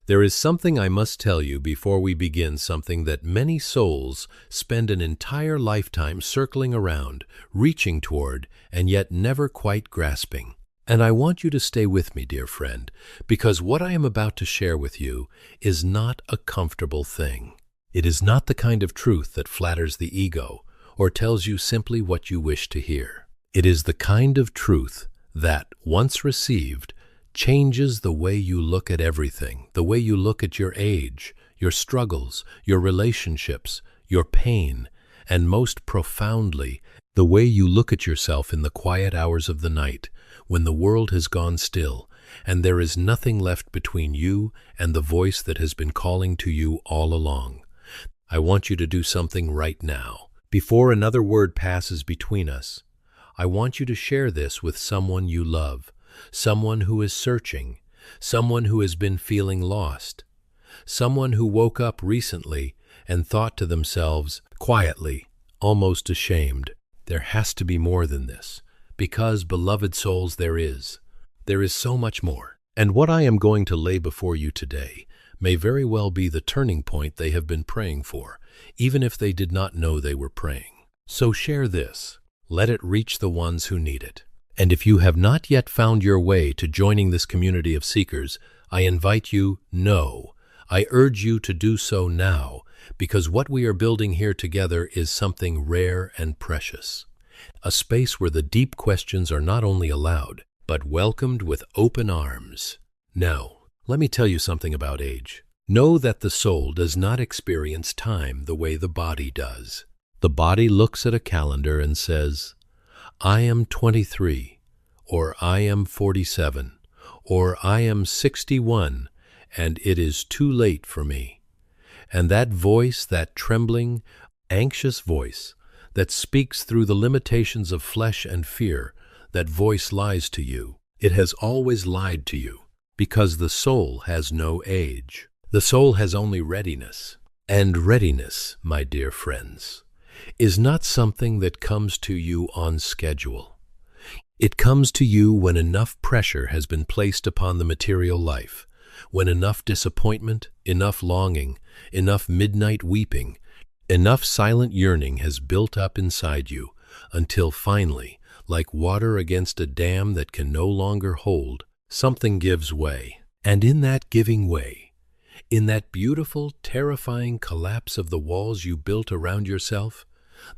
There is something I must tell you before we begin, something that many souls spend an entire lifetime circling around, reaching toward, and yet never quite grasping. And I want you to stay with me, dear friend, because what I am about to share with you is not a comfortable thing. It is not the kind of truth that flatters the ego or tells you simply what you wish to hear. It is the kind of truth that, once received, changes the way you look at everything, the way you look at your age, your struggles, your relationships, your pain, and most profoundly, the way you look at yourself in the quiet hours of the night, when the world has gone still, and there is nothing left between you and the voice that has been calling to you all along. I want you to do something right now. Before another word passes between us, I want you to share this with someone you love, someone who is searching, someone who has been feeling lost, someone who woke up recently and thought to themselves, quietly, almost ashamed, there has to be more than this, because, beloved souls, there is so much more. And what I am going to lay before you today may very well be the turning point they have been praying for, even if they did not know they were praying. So share this. Let it reach the ones who need it. And if you have not yet found your way to joining this community of seekers, I invite you, I urge you to do so now, because what we are building here together is something rare and precious. A space where the deep questions are not only allowed, but welcomed with open arms. Now, let me tell you something about age. Know that the soul does not experience time the way the body does. The body looks at a calendar and says, I am 23, or I am 47, or I am 61, and it is too late for me. And that voice, that trembling, anxious voice that speaks through the limitations of flesh and fear, that voice lies to you. It has always lied to you, because the soul has no age. The soul has only readiness. And readiness, my dear friends, is not something that comes to you on schedule. It comes to you when enough pressure has been placed upon the material life, when enough disappointment, enough longing, enough midnight weeping, enough silent yearning has built up inside you, until finally, like water against a dam that can no longer hold, something gives way. And in that giving way, in that beautiful, terrifying collapse of the walls you built around yourself,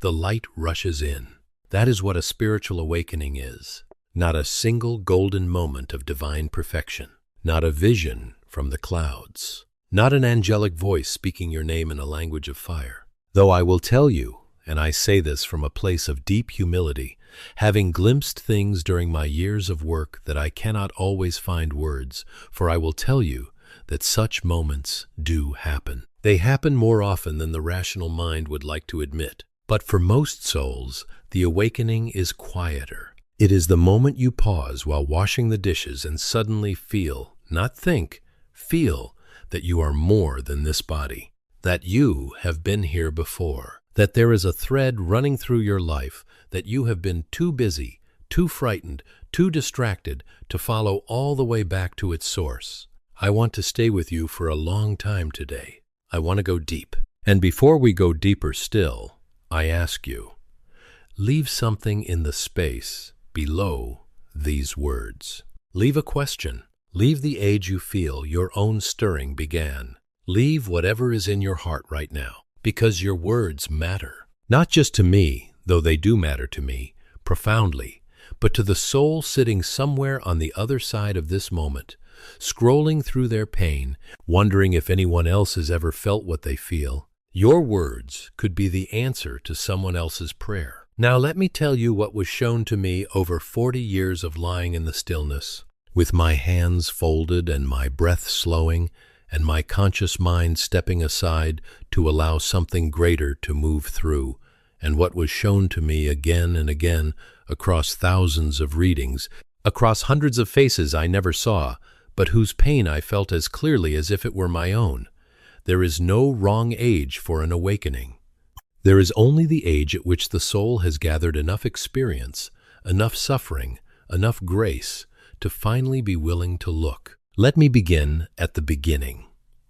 the light rushes in. That is what a spiritual awakening is. Not a single golden moment of divine perfection. Not a vision from the clouds. Not an angelic voice speaking your name in a language of fire. Though I will tell you, and I say this from a place of deep humility, having glimpsed things during my years of work that I cannot always find words, for I will tell you that such moments do happen. They happen more often than the rational mind would like to admit. But for most souls, the awakening is quieter. It is the moment you pause while washing the dishes and suddenly feel, not think, feel that you are more than this body, that you have been here before, that there is a thread running through your life that you have been too busy, too frightened, too distracted to follow all the way back to its source. I want to stay with you for a long time today. I want to go deep. And before we go deeper still, I ask you, leave something in the space below these words. Leave a question. Leave the age you feel your own stirring began. Leave whatever is in your heart right now, because your words matter. Not just to me, though they do matter to me, profoundly, but to the soul sitting somewhere on the other side of this moment, scrolling through their pain, wondering if anyone else has ever felt what they feel. Your words could be the answer to someone else's prayer. Now let me tell you what was shown to me over 40 years of lying in the stillness, with my hands folded and my breath slowing, and my conscious mind stepping aside to allow something greater to move through, and what was shown to me again and again across thousands of readings, across hundreds of faces I never saw, but whose pain I felt as clearly as if it were my own. There is no wrong age for an awakening. There is only the age at which the soul has gathered enough experience, enough suffering, enough grace to finally be willing to look. Let me begin at the beginning.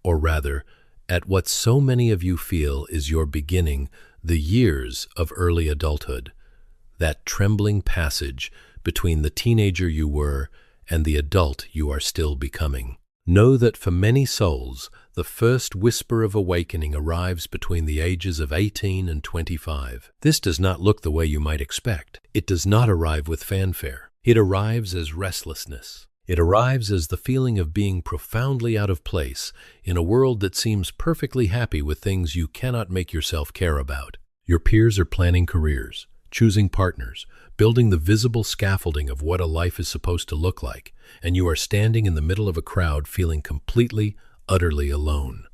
or rather, at what so many of you feel is your beginning, the years of early adulthood, that trembling passage between the teenager you were and the adult you are still becoming. Know that for many souls, the first whisper of awakening arrives between the ages of 18 and 25. This does not look the way you might expect. It does not arrive with fanfare. It arrives as restlessness. It arrives as the feeling of being profoundly out of place in a world that seems perfectly happy with things you cannot make yourself care about. Your peers are planning careers, choosing partners, building the visible scaffolding of what a life is supposed to look like, and you are standing in the middle of a crowd feeling completely, utterly alone.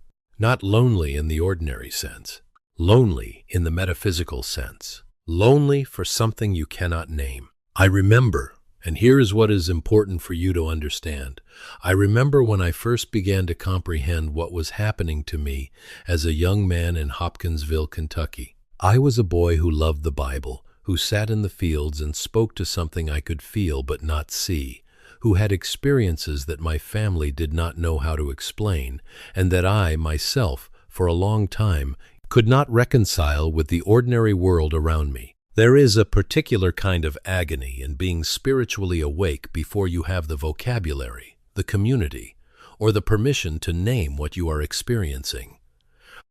Not lonely in the ordinary sense, lonely in the metaphysical sense, lonely for something you cannot name. I remember, and here is what is important for you to understand. I remember when I first began to comprehend what was happening to me as a young man in Hopkinsville, Kentucky. I was a boy who loved the Bible, who sat in the fields and spoke to something I could feel but not see, who had experiences that my family did not know how to explain, and that I, myself, for a long time, could not reconcile with the ordinary world around me. There is a particular kind of agony in being spiritually awake before you have the vocabulary, the community, or the permission to name what you are experiencing.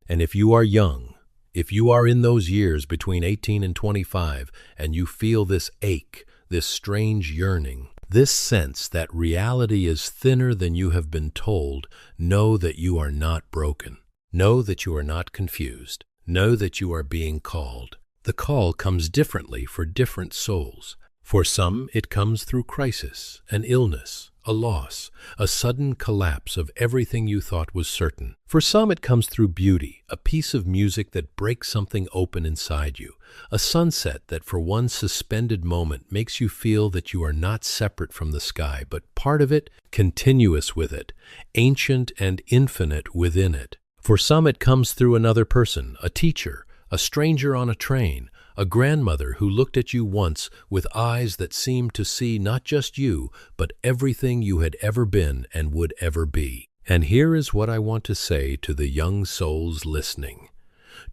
And if you are young, if you are in those years between 18 and 25, and you feel this ache, this strange yearning, this sense that reality is thinner than you have been told, know that you are not broken. Know that you are not confused. Know that you are being called. The call comes differently for different souls. For some, it comes through crisis, an illness, a loss, a sudden collapse of everything you thought was certain. For some, it comes through beauty, a piece of music that breaks something open inside you, a sunset that for one suspended moment makes you feel that you are not separate from the sky, but part of it, continuous with it, ancient and infinite within it. For some, it comes through another person, a teacher, a stranger on a train, a grandmother who looked at you once with eyes that seemed to see not just you, but everything you had ever been and would ever be. And here is what I want to say to the young souls listening.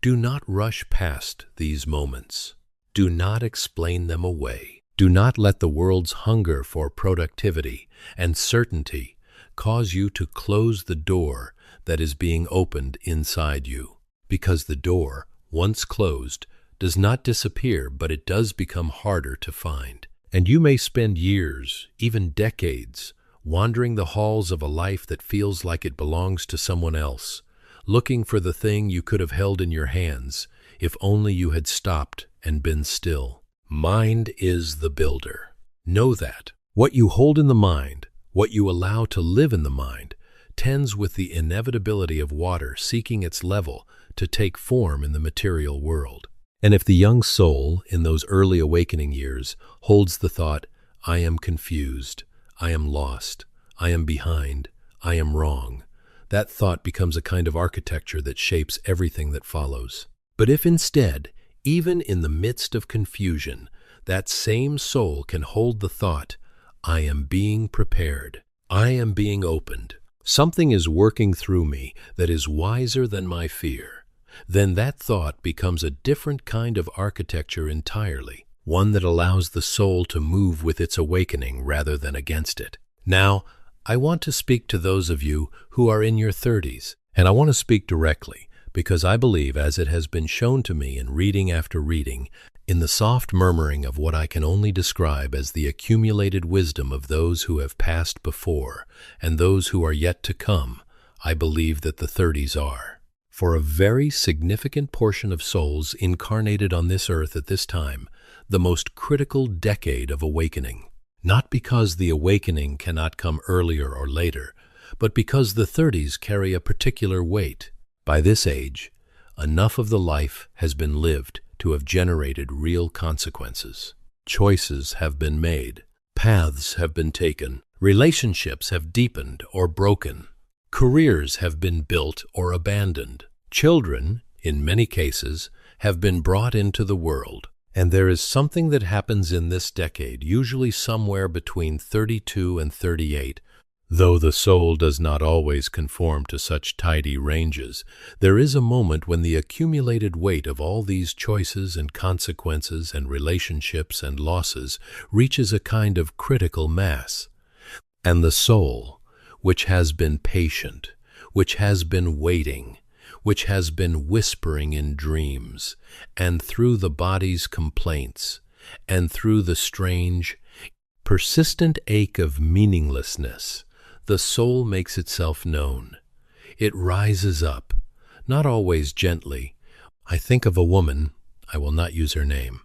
Do not rush past these moments. Do not explain them away. Do not let the world's hunger for productivity and certainty cause you to close the door that is being opened inside you. Because the door, once closed, does not disappear, but it does become harder to find. And you may spend years, even decades, wandering the halls of a life that feels like it belongs to someone else, looking for the thing you could have held in your hands if only you had stopped and been still. Mind is the builder. Know that. What you hold in the mind, what you allow to live in the mind, tends with the inevitability of water seeking its level to take form in the material world. And if the young soul, in those early awakening years, holds the thought, I am confused, I am lost, I am behind, I am wrong, that thought becomes a kind of architecture that shapes everything that follows. But if instead, even in the midst of confusion, that same soul can hold the thought, I am being prepared, I am being opened, something is working through me that is wiser than my fear, then that thought becomes a different kind of architecture entirely, one that allows the soul to move with its awakening rather than against it. Now, I want to speak to those of you who are in your 30s, and I want to speak directly because I believe, as it has been shown to me in reading after reading, in the soft murmuring of what I can only describe as the accumulated wisdom of those who have passed before and those who are yet to come, I believe that the 30s are, for a very significant portion of souls incarnated on this earth at this time, the most critical decade of awakening. Not because the awakening cannot come earlier or later, but because the 30s carry a particular weight. By this age, enough of the life has been lived to have generated real consequences. Choices have been made, paths have been taken, relationships have deepened or broken, careers have been built or abandoned. Children, in many cases, have been brought into the world, and there is something that happens in this decade, usually somewhere between 32 and 38, Though the soul does not always conform to such tidy ranges, there is a moment when the accumulated weight of all these choices and consequences and relationships and losses reaches a kind of critical mass. And the soul, which has been patient, which has been waiting, which has been whispering in dreams, and through the body's complaints, and through the strange, persistent ache of meaninglessness, the soul makes itself known. It rises up, not always gently. I think of a woman, I will not use her name,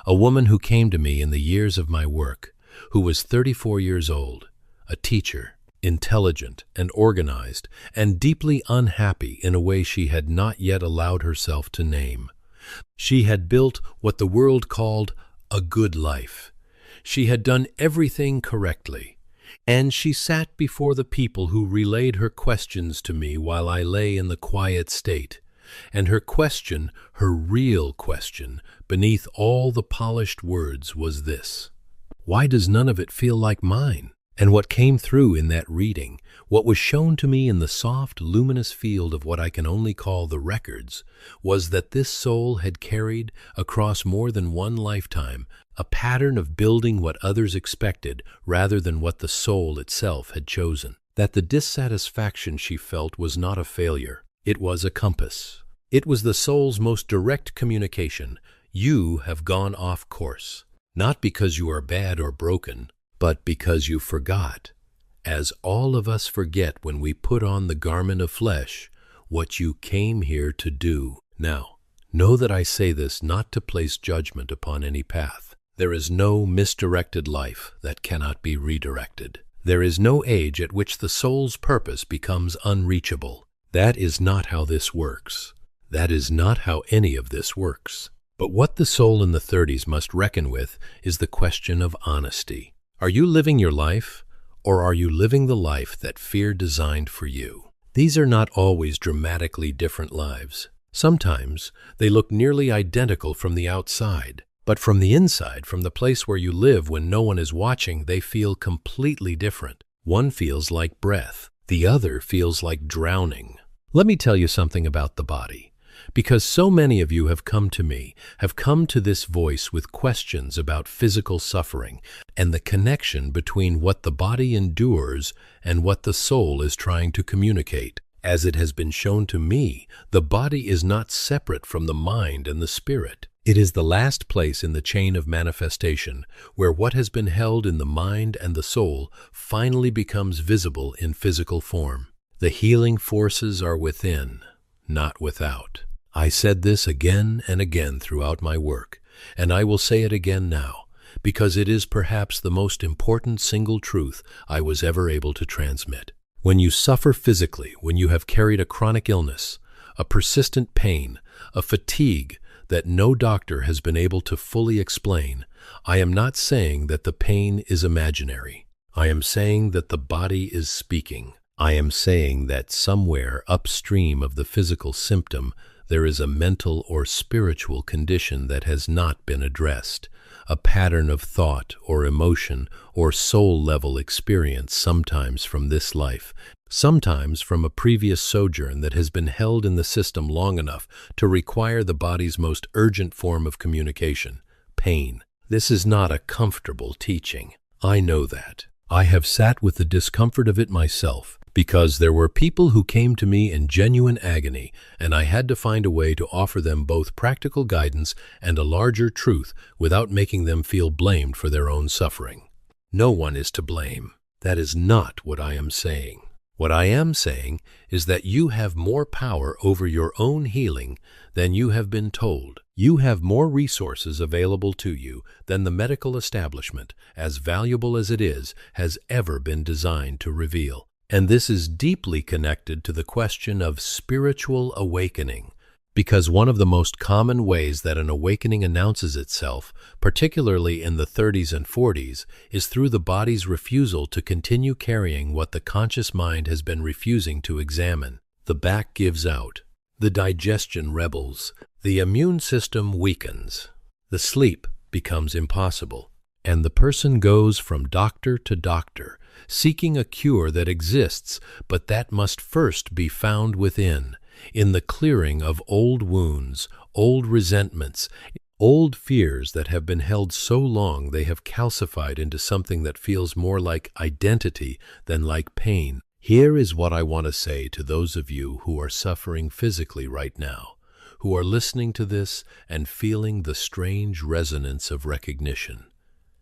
a woman who came to me in the years of my work, who was 34 years old, a teacher, intelligent and organized, and deeply unhappy in a way she had not yet allowed herself to name. She had built what the world called a good life. She had done everything correctly, and she sat before the people who relayed her questions to me while I lay in the quiet state. And her question, her real question, beneath all the polished words was this: why does none of it feel like mine? And what came through in that reading, what was shown to me in the soft, luminous field of what I can only call the records, was that this soul had carried, across more than one lifetime, a pattern of building what others expected rather than what the soul itself had chosen. That the dissatisfaction she felt was not a failure. It was a compass. It was the soul's most direct communication. You have gone off course, not because you are bad or broken, but because you forgot, as all of us forget when we put on the garment of flesh, what you came here to do. Now, know that I say this not to place judgment upon any path. There is no misdirected life that cannot be redirected. There is no age at which the soul's purpose becomes unreachable. That is not how this works. That is not how any of this works. But what the soul in the 30s must reckon with is the question of honesty. Are you living your life, or are you living the life that fear designed for you? These are not always dramatically different lives. Sometimes they look nearly identical from the outside, but from the inside, from the place where you live when no one is watching, they feel completely different. One feels like breath, the other feels like drowning. Let me tell you something about the body. Because so many of you have come to me, have come to this voice with questions about physical suffering and the connection between what the body endures and what the soul is trying to communicate. As it has been shown to me, the body is not separate from the mind and the spirit. It is the last place in the chain of manifestation where what has been held in the mind and the soul finally becomes visible in physical form. The healing forces are within, not without. I said this again and again throughout my work, and I will say it again now, because it is perhaps the most important single truth I was ever able to transmit. When you suffer physically, when you have carried a chronic illness, a persistent pain, a fatigue that no doctor has been able to fully explain, I am not saying that the pain is imaginary. I am saying that the body is speaking. I am saying that somewhere upstream of the physical symptom, there is a mental or spiritual condition that has not been addressed, a pattern of thought or emotion or soul-level experience, sometimes from this life, sometimes from a previous sojourn that has been held in the system long enough to require the body's most urgent form of communication, pain. This is not a comfortable teaching. I know that. I have sat with the discomfort of it myself, because there were people who came to me in genuine agony, and I had to find a way to offer them both practical guidance and a larger truth without making them feel blamed for their own suffering. No one is to blame. That is not what I am saying. What I am saying is that you have more power over your own healing than you have been told. You have more resources available to you than the medical establishment, as valuable as it is, has ever been designed to reveal. And this is deeply connected to the question of spiritual awakening, because one of the most common ways that an awakening announces itself, particularly in the 30s and 40s, is through the body's refusal to continue carrying what the conscious mind has been refusing to examine. The back gives out, the digestion rebels, the immune system weakens, the sleep becomes impossible, and the person goes from doctor to doctor, seeking a cure that exists, but that must first be found within, in the clearing of old wounds, old resentments, old fears that have been held so long they have calcified into something that feels more like identity than like pain. Here is what I want to say to those of you who are suffering physically right now, who are listening to this and feeling the strange resonance of recognition.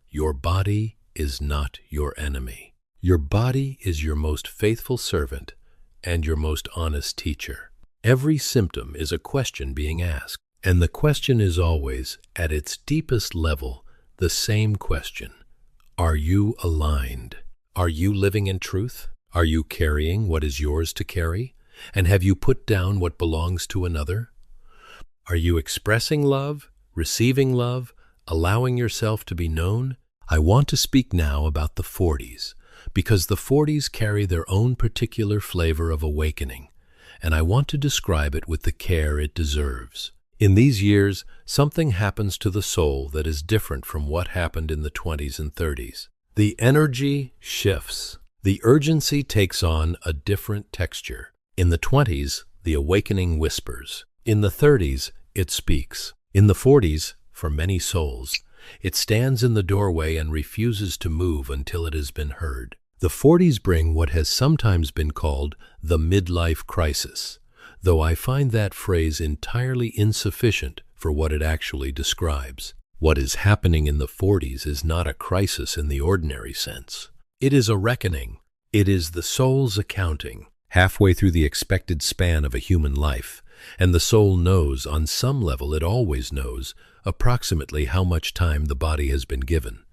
Your body is not your enemy. Your body is your most faithful servant and your most honest teacher. Every symptom is a question being asked, and the question is always, at its deepest level, the same question. Are you aligned? Are you living in truth? Are you carrying what is yours to carry? And have you put down what belongs to another? Are you expressing love, receiving love, allowing yourself to be known? I want to speak now about the 40s, because the 40s carry their own particular flavor of awakening, and I want to describe it with the care it deserves. In these years, something happens to the soul that is different from what happened in the 20s and 30s. The energy shifts. The urgency takes on a different texture. In the 20s, the awakening whispers. In the 30s, it speaks. In the 40s, for many souls, it stands in the doorway and refuses to move until it has been heard. The 40s bring what has sometimes been called the midlife crisis, though I find that phrase entirely insufficient for what it actually describes. What is happening in the 40s is not a crisis in the ordinary sense. It is a reckoning. It is the soul's accounting, halfway through the expected span of a human life, and the soul knows, on some level it always knows, approximately how much time the body has been given.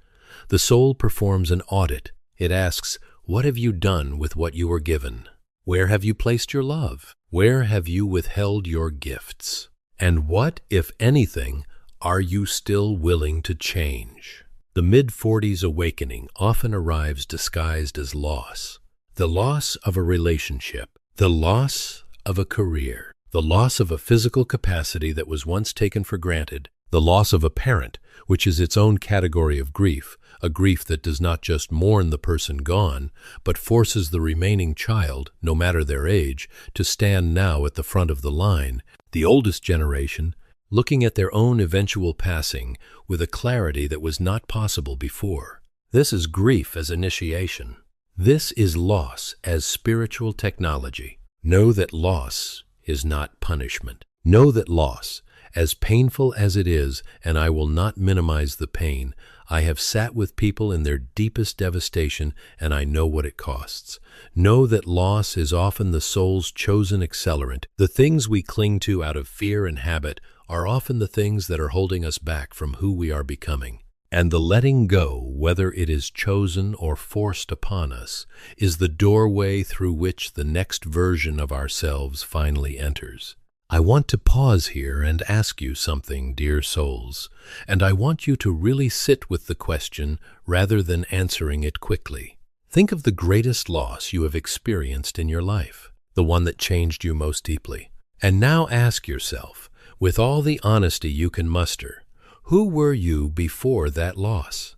The soul performs an audit. It asks, what have you done with what you were given? Where have you placed your love? Where have you withheld your gifts? And what, if anything, are you still willing to change? The mid-40s awakening often arrives disguised as loss. The loss of a relationship, the loss of a career, the loss of a physical capacity that was once taken for granted, the loss of a parent, which is its own category of grief, a grief that does not just mourn the person gone, but forces the remaining child, no matter their age, to stand now at the front of the line, the oldest generation, looking at their own eventual passing with a clarity that was not possible before. This is grief as initiation. This is loss as spiritual technology. Know that loss is not punishment. Know that loss, as painful as it is, and I will not minimize the pain, I have sat with people in their deepest devastation, and I know what it costs. Know that loss is often the soul's chosen accelerant. The things we cling to out of fear and habit are often the things that are holding us back from who we are becoming. And the letting go, whether it is chosen or forced upon us, is the doorway through which the next version of ourselves finally enters. I want to pause here and ask you something, dear souls, and I want you to really sit with the question rather than answering it quickly. Think of the greatest loss you have experienced in your life, the one that changed you most deeply. And now ask yourself, with all the honesty you can muster, who were you before that loss?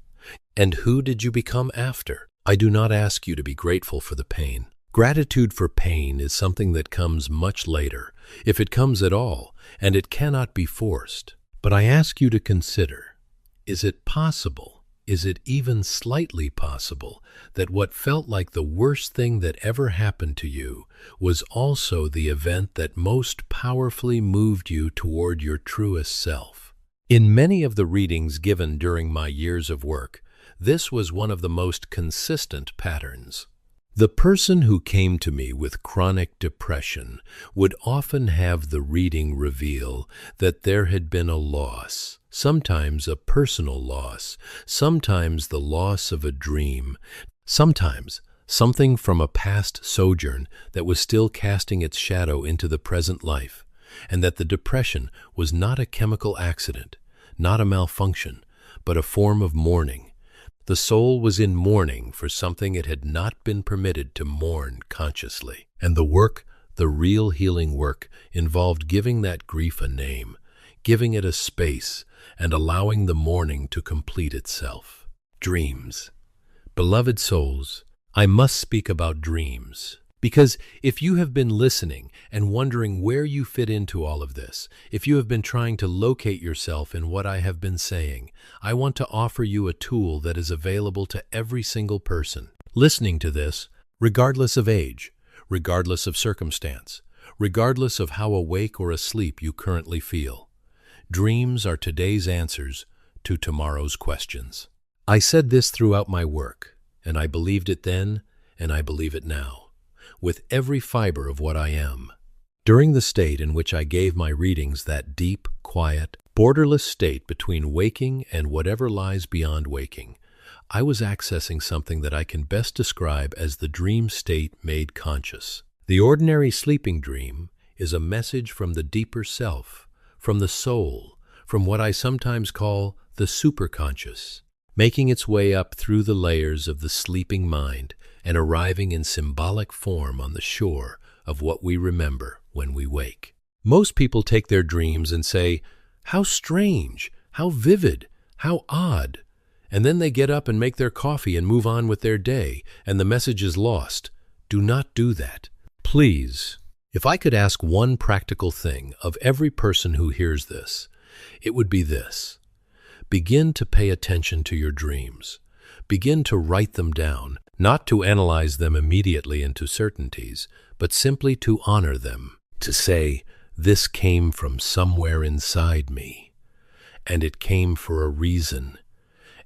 And who did you become after? I do not ask you to be grateful for the pain. Gratitude for pain is something that comes much later, if it comes at all, and it cannot be forced. But I ask you to consider, is it possible, is it even slightly possible, that what felt like the worst thing that ever happened to you was also the event that most powerfully moved you toward your truest self? In many of the readings given during my years of work, this was one of the most consistent patterns. The person who came to me with chronic depression would often have the reading reveal that there had been a loss, sometimes a personal loss, sometimes the loss of a dream, sometimes something from a past sojourn that was still casting its shadow into the present life, and that the depression was not a chemical accident, not a malfunction, but a form of mourning. The soul was in mourning for something it had not been permitted to mourn consciously. And the work, the real healing work, involved giving that grief a name, giving it a space, and allowing the mourning to complete itself. Dreams. Beloved souls, I must speak about dreams. Because if you have been listening and wondering where you fit into all of this, if you have been trying to locate yourself in what I have been saying, I want to offer you a tool that is available to every single person listening to this, regardless of age, regardless of circumstance, regardless of how awake or asleep you currently feel. Dreams are today's answers to tomorrow's questions. I said this throughout my work, and I believed it then, and I believe it now, with every fiber of what I am. During the state in which I gave my readings, that deep, quiet, borderless state between waking and whatever lies beyond waking, I was accessing something that I can best describe as the dream state made conscious. The ordinary sleeping dream is a message from the deeper self, from the soul, from what I sometimes call the superconscious, making its way up through the layers of the sleeping mind and arriving in symbolic form on the shore of what we remember when we wake. Most people take their dreams and say, "How strange, how vivid, how odd," and then they get up and make their coffee and move on with their day, and the message is lost. Do not do that. Please, if I could ask one practical thing of every person who hears this, it would be this. Begin to pay attention to your dreams. Begin to write them down, not to analyze them immediately into certainties, but simply to honor them, to say, "This came from somewhere inside me, and it came for a reason,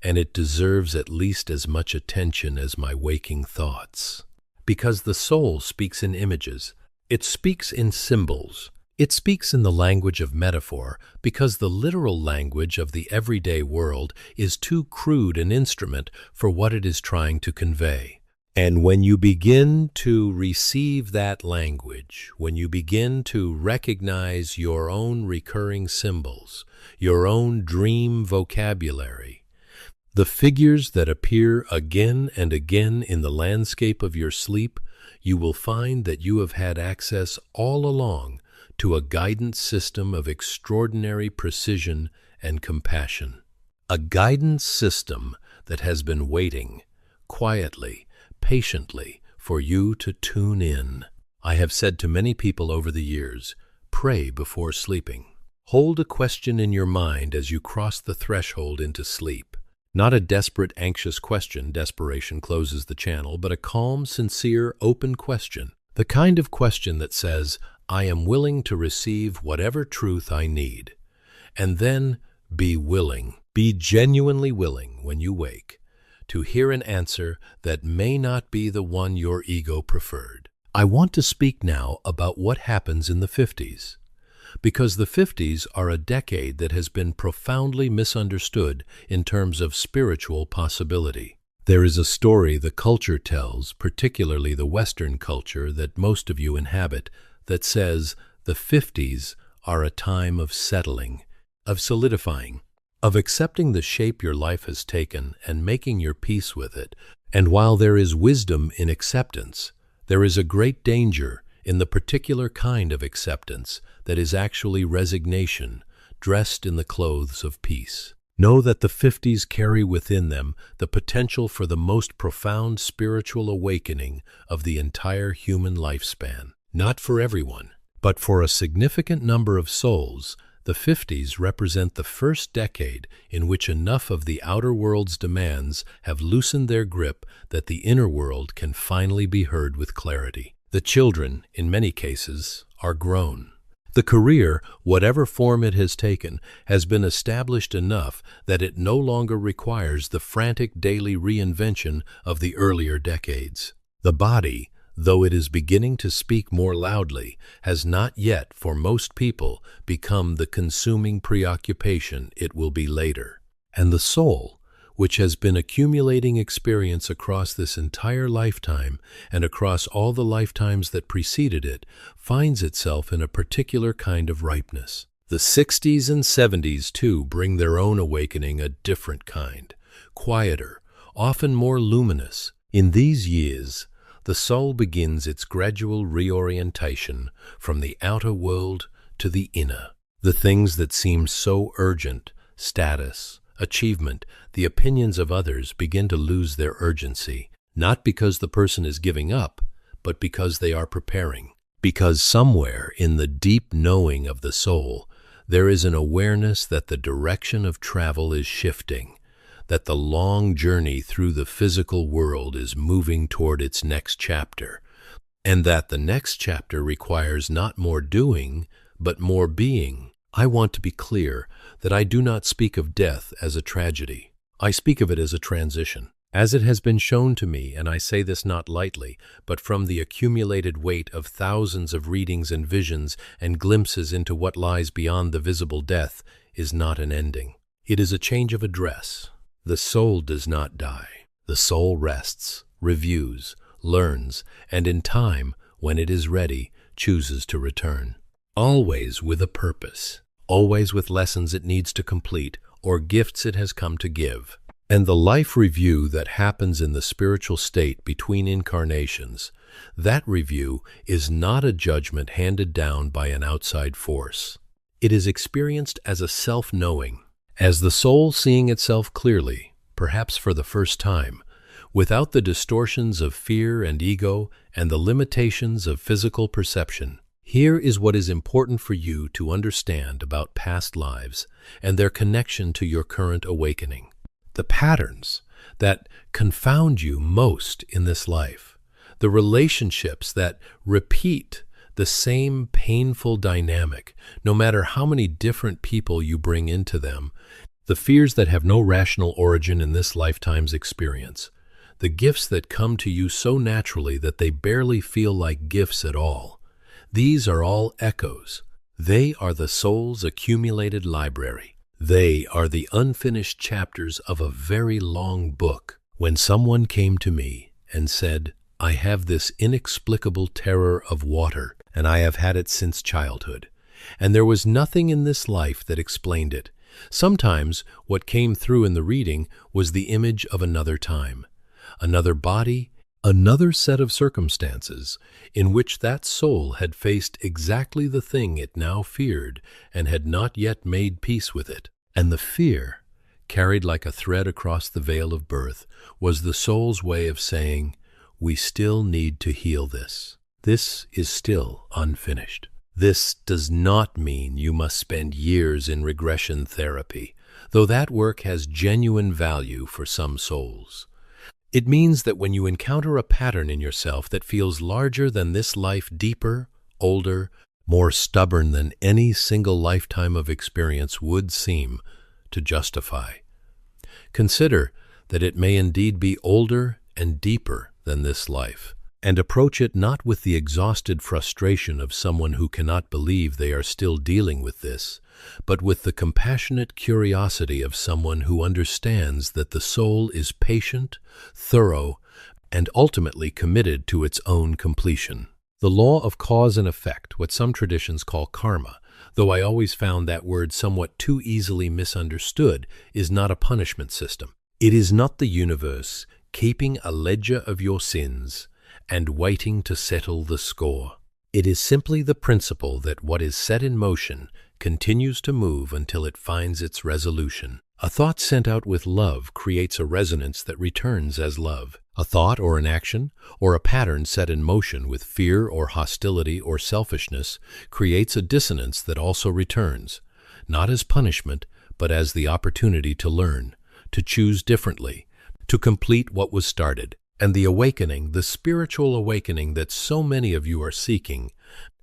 and it deserves at least as much attention as my waking thoughts." Because the soul speaks in images, it speaks in symbols, it speaks in the language of metaphor, because the literal language of the everyday world is too crude an instrument for what it is trying to convey. And when you begin to receive that language, when you begin to recognize your own recurring symbols, your own dream vocabulary, the figures that appear again and again in the landscape of your sleep, you will find that you have had access all along to a guidance system of extraordinary precision and compassion. A guidance system that has been waiting, quietly, patiently, for you to tune in. I have said to many people over the years, pray before sleeping. Hold a question in your mind as you cross the threshold into sleep. Not a desperate, anxious question, desperation closes the channel, but a calm, sincere, open question. The kind of question that says, I am willing to receive whatever truth I need. And then be willing, be genuinely willing when you wake to hear an answer that may not be the one your ego preferred. I want to speak now about what happens in the 50s. Because the 50s are a decade that has been profoundly misunderstood in terms of spiritual possibility. There is a story the culture tells, particularly the Western culture that most of you inhabit, that says the 50s are a time of settling, of solidifying, of accepting the shape your life has taken and making your peace with it. And while there is wisdom in acceptance, there is a great danger in the particular kind of acceptance that is actually resignation, dressed in the clothes of peace. Know that the 50s carry within them the potential for the most profound spiritual awakening of the entire human lifespan. Not for everyone, but for a significant number of souls, the 50s represent the first decade in which enough of the outer world's demands have loosened their grip that the inner world can finally be heard with clarity. The children, in many cases, are grown. The career, whatever form it has taken, has been established enough that it no longer requires the frantic daily reinvention of the earlier decades. The body, though it is beginning to speak more loudly, has not yet, for most people, become the consuming preoccupation it will be later. And the soul, which has been accumulating experience across this entire lifetime and across all the lifetimes that preceded it, finds itself in a particular kind of ripeness. The 60s and 70s, too, bring their own awakening, a different kind, quieter, often more luminous. In these years, the soul begins its gradual reorientation from the outer world to the inner. The things that seem so urgent, status, achievement, the opinions of others begin to lose their urgency. not because the person is giving up, but because they are preparing. Because somewhere in the deep knowing of the soul, there is an awareness that the direction of travel is shifting, that the long journey through the physical world is moving toward its next chapter, and that the next chapter requires not more doing, but more being. I want to be clear that I do not speak of death as a tragedy. I speak of it as a transition. As it has been shown to me, and I say this not lightly, but from the accumulated weight of thousands of readings and visions and glimpses into what lies beyond the visible, death is not an ending. It is a change of address. The soul does not die. The soul rests, reviews, learns, and in time, when it is ready, chooses to return. Always with a purpose, always with lessons it needs to complete or gifts it has come to give. And the life review that happens in the spiritual state between incarnations, that review is not a judgment handed down by an outside force. It is experienced as a self-knowing, as the soul seeing itself clearly, perhaps for the first time, without the distortions of fear and ego and the limitations of physical perception. Here is what is important for you to understand about past lives and their connection to your current awakening. The patterns that confound you most in this life, the relationships that repeat the same painful dynamic, no matter how many different people you bring into them, the fears that have no rational origin in this lifetime's experience, the gifts that come to you so naturally that they barely feel like gifts at all. These are all echoes. They are the soul's accumulated library. They are the unfinished chapters of a very long book. When someone came to me and said, "I have this inexplicable terror of water, and I have had it since childhood, and there was nothing in this life that explained it," sometimes what came through in the reading was the image of another time, another body, another set of circumstances in which that soul had faced exactly the thing it now feared and had not yet made peace with it. And the fear, carried like a thread across the veil of birth, was the soul's way of saying, "We still need to heal this. This is still unfinished." This does not mean you must spend years in regression therapy, though that work has genuine value for some souls. It means that when you encounter a pattern in yourself that feels larger than this life, deeper, older, more stubborn than any single lifetime of experience would seem to justify, consider that it may indeed be older and deeper than this life, and approach it not with the exhausted frustration of someone who cannot believe they are still dealing with this, but with the compassionate curiosity of someone who understands that the soul is patient, thorough, and ultimately committed to its own completion. The law of cause and effect, what some traditions call karma, though I always found that word somewhat too easily misunderstood, is not a punishment system. It is not the universe keeping a ledger of your sins and waiting to settle the score. It is simply the principle that what is set in motion continues to move until it finds its resolution. A thought sent out with love creates a resonance that returns as love. A thought or an action or a pattern set in motion with fear or hostility or selfishness creates a dissonance that also returns, not as punishment, but as the opportunity to learn, to choose differently, to complete what was started. And the awakening, the spiritual awakening that so many of you are seeking,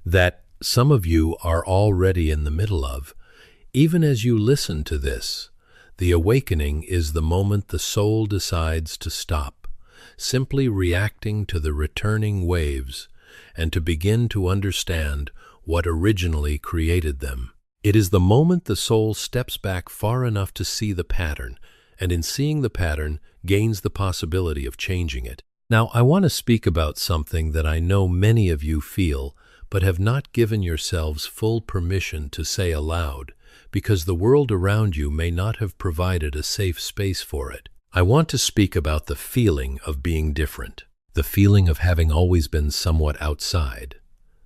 that some of you are already in the middle of, even as you listen to this, the awakening is the moment the soul decides to stop, simply reacting to the returning waves, and to begin to understand what originally created them. It is the moment the soul steps back far enough to see the pattern, and in seeing the pattern, gains the possibility of changing it. Now, I want to speak about something that I know many of you feel, but have not given yourselves full permission to say aloud, because the world around you may not have provided a safe space for it. I want to speak about the feeling of being different, the feeling of having always been somewhat outside,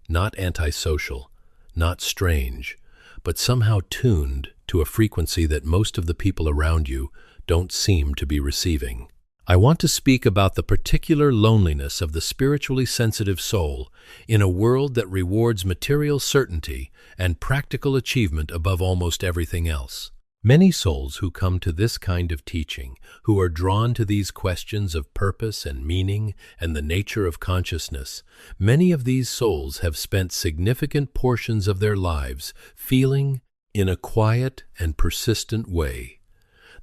not antisocial, not strange, but somehow tuned to a frequency that most of the people around you don't seem to be receiving. I want to speak about the particular loneliness of the spiritually sensitive soul in a world that rewards material certainty and practical achievement above almost everything else. Many souls who come to this kind of teaching, who are drawn to these questions of purpose and meaning and the nature of consciousness, many of these souls have spent significant portions of their lives feeling, in a quiet and persistent way,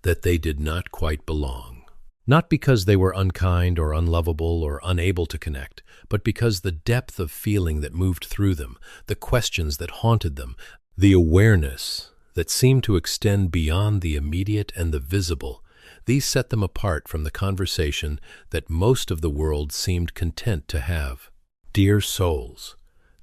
that they did not quite belong. Not because they were unkind or unlovable or unable to connect, but because the depth of feeling that moved through them, the questions that haunted them, the awareness that seemed to extend beyond the immediate and the visible, these set them apart from the conversation that most of the world seemed content to have. Dear souls,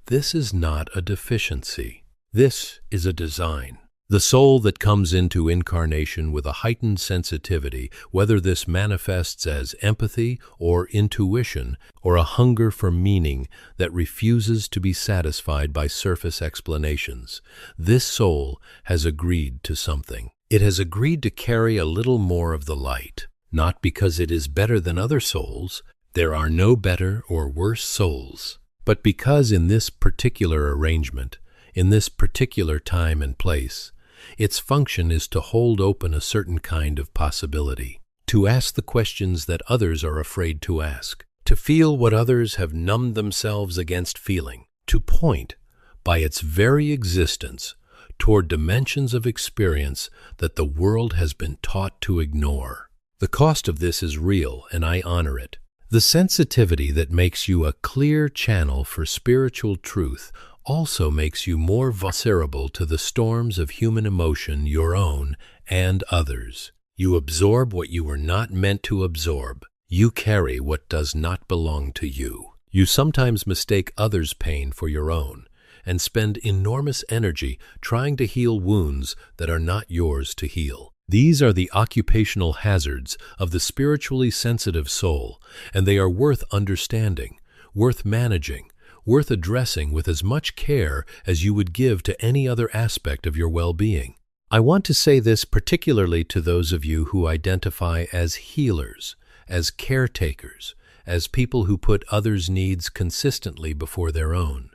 this is not a deficiency. This is a design. The soul that comes into incarnation with a heightened sensitivity, whether this manifests as empathy or intuition or a hunger for meaning that refuses to be satisfied by surface explanations, this soul has agreed to something. It has agreed to carry a little more of the light, not because it is better than other souls. There are no better or worse souls, but because in this particular arrangement, in this particular time and place, its function is to hold open a certain kind of possibility, to ask the questions that others are afraid to ask, to feel what others have numbed themselves against feeling, to point, by its very existence, toward dimensions of experience that the world has been taught to ignore. The cost of this is real, and I honor it. The sensitivity that makes you a clear channel for spiritual truth also makes you more vulnerable to the storms of human emotion, your own and others. You absorb what you were not meant to absorb. You carry what does not belong to you. You sometimes mistake others' pain for your own and spend enormous energy trying to heal wounds that are not yours to heal. These are the occupational hazards of the spiritually sensitive soul, and they are worth understanding, worth managing, worth addressing with as much care as you would give to any other aspect of your well-being. I want to say this particularly to those of you who identify as healers, as caretakers, as people who put others' needs consistently before their own.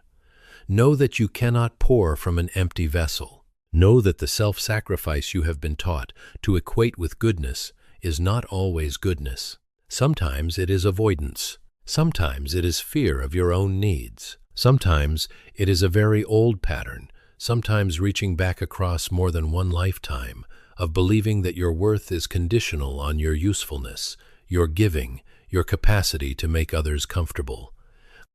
Know that you cannot pour from an empty vessel. Know that the self-sacrifice you have been taught to equate with goodness is not always goodness. Sometimes it is avoidance. Sometimes it is fear of your own needs. Sometimes it is a very old pattern, sometimes reaching back across more than one lifetime, of believing that your worth is conditional on your usefulness, your giving, your capacity to make others comfortable.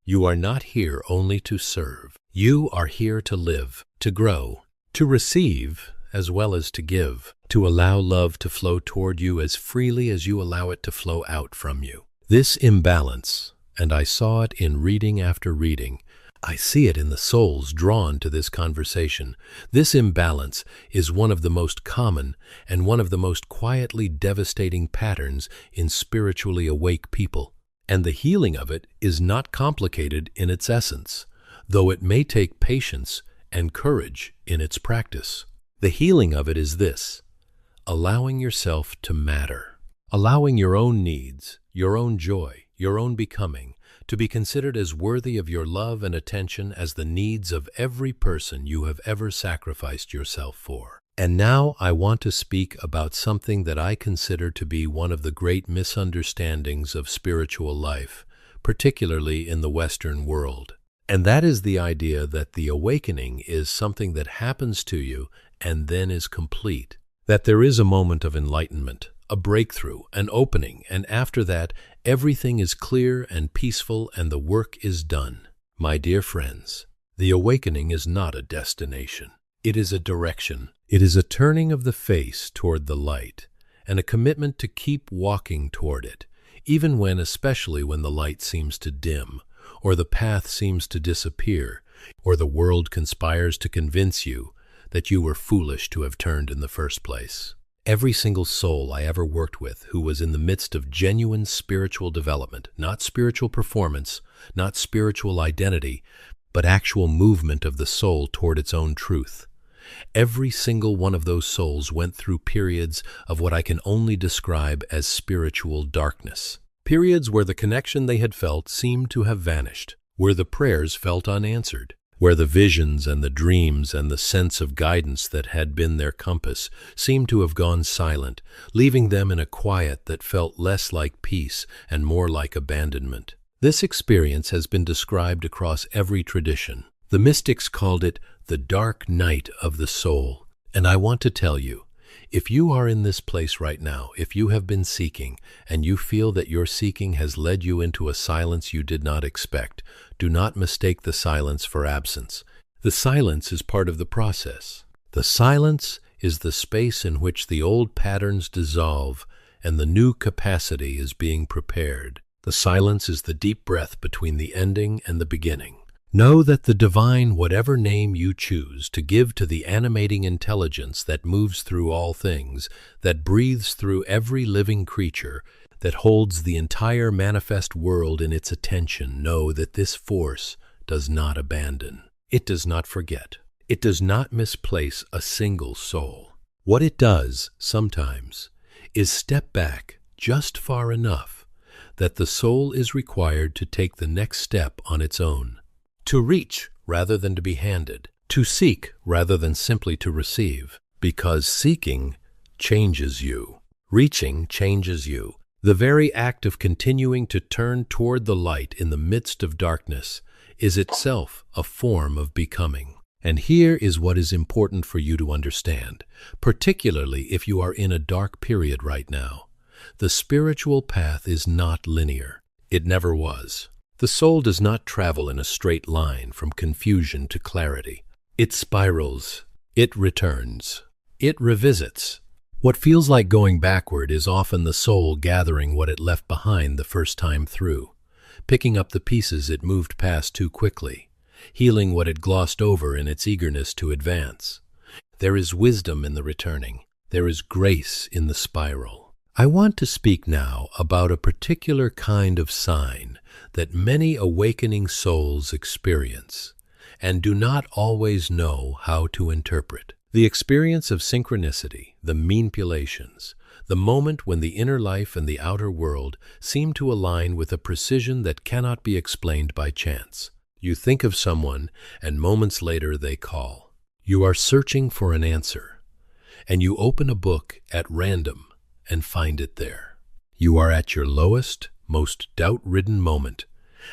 You are not here only to serve. You are here to live, to grow, to receive as well as to give, to allow love to flow toward you as freely as you allow it to flow out from you. This imbalance, and I saw it in reading after reading, I see it in the souls drawn to this conversation. This imbalance is one of the most common and one of the most quietly devastating patterns in spiritually awake people. And the healing of it is not complicated in its essence, though it may take patience and courage in its practice. The healing of it is this: allowing yourself to matter, allowing your own needs, your own joy, your own becoming, to be considered as worthy of your love and attention as the needs of every person you have ever sacrificed yourself for. And now I want to speak about something that I consider to be one of the great misunderstandings of spiritual life, particularly in the Western world. And that is the idea that the awakening is something that happens to you and then is complete. That there is a moment of enlightenment, a breakthrough, an opening, and after that, everything is clear and peaceful and the work is done. My dear friends, the awakening is not a destination. It is a direction. It is a turning of the face toward the light and a commitment to keep walking toward it, even when, especially when the light seems to dim, or the path seems to disappear, or the world conspires to convince you that you were foolish to have turned in the first place. Every single soul I ever worked with who was in the midst of genuine spiritual development, not spiritual performance, not spiritual identity, but actual movement of the soul toward its own truth, Every single one of those souls went through periods of what I can only describe as spiritual darkness. Periods where the connection they had felt seemed to have vanished, where the prayers felt unanswered, where the visions and the dreams and the sense of guidance that had been their compass seemed to have gone silent, leaving them in a quiet that felt less like peace and more like abandonment. This experience has been described across every tradition. The mystics called it the dark night of the soul. And I want to tell you, if you are in this place right now, if you have been seeking, and you feel that your seeking has led you into a silence you did not expect, do not mistake the silence for absence. The silence is part of the process. The silence is the space in which the old patterns dissolve and the new capacity is being prepared. The silence is the deep breath between the ending and the beginning. Know that the divine, whatever name you choose to give to the animating intelligence that moves through all things, that breathes through every living creature, that holds the entire manifest world in its attention, know that this force does not abandon. It does not forget. It does not misplace a single soul. What it does, sometimes, is step back just far enough that the soul is required to take the next step on its own. To reach rather than to be handed, to seek rather than simply to receive, because seeking changes you. Reaching changes you. The very act of continuing to turn toward the light in the midst of darkness is itself a form of becoming. And here is what is important for you to understand, particularly if you are in a dark period right now. The spiritual path is not linear. It never was. The soul does not travel in a straight line from confusion to clarity. It spirals. It returns. It revisits. What feels like going backward is often the soul gathering what it left behind the first time through, picking up the pieces it moved past too quickly, healing what it glossed over in its eagerness to advance. There is wisdom in the returning. There is grace in the spiral. I want to speak now about a particular kind of sign that many awakening souls experience and do not always know how to interpret. The experience of synchronicity, the manipulations, the moment when the inner life and the outer world seem to align with a precision that cannot be explained by chance. You think of someone, and moments later they call. You are searching for an answer, and you open a book at random and find it there. You are at your lowest, most doubt-ridden moment,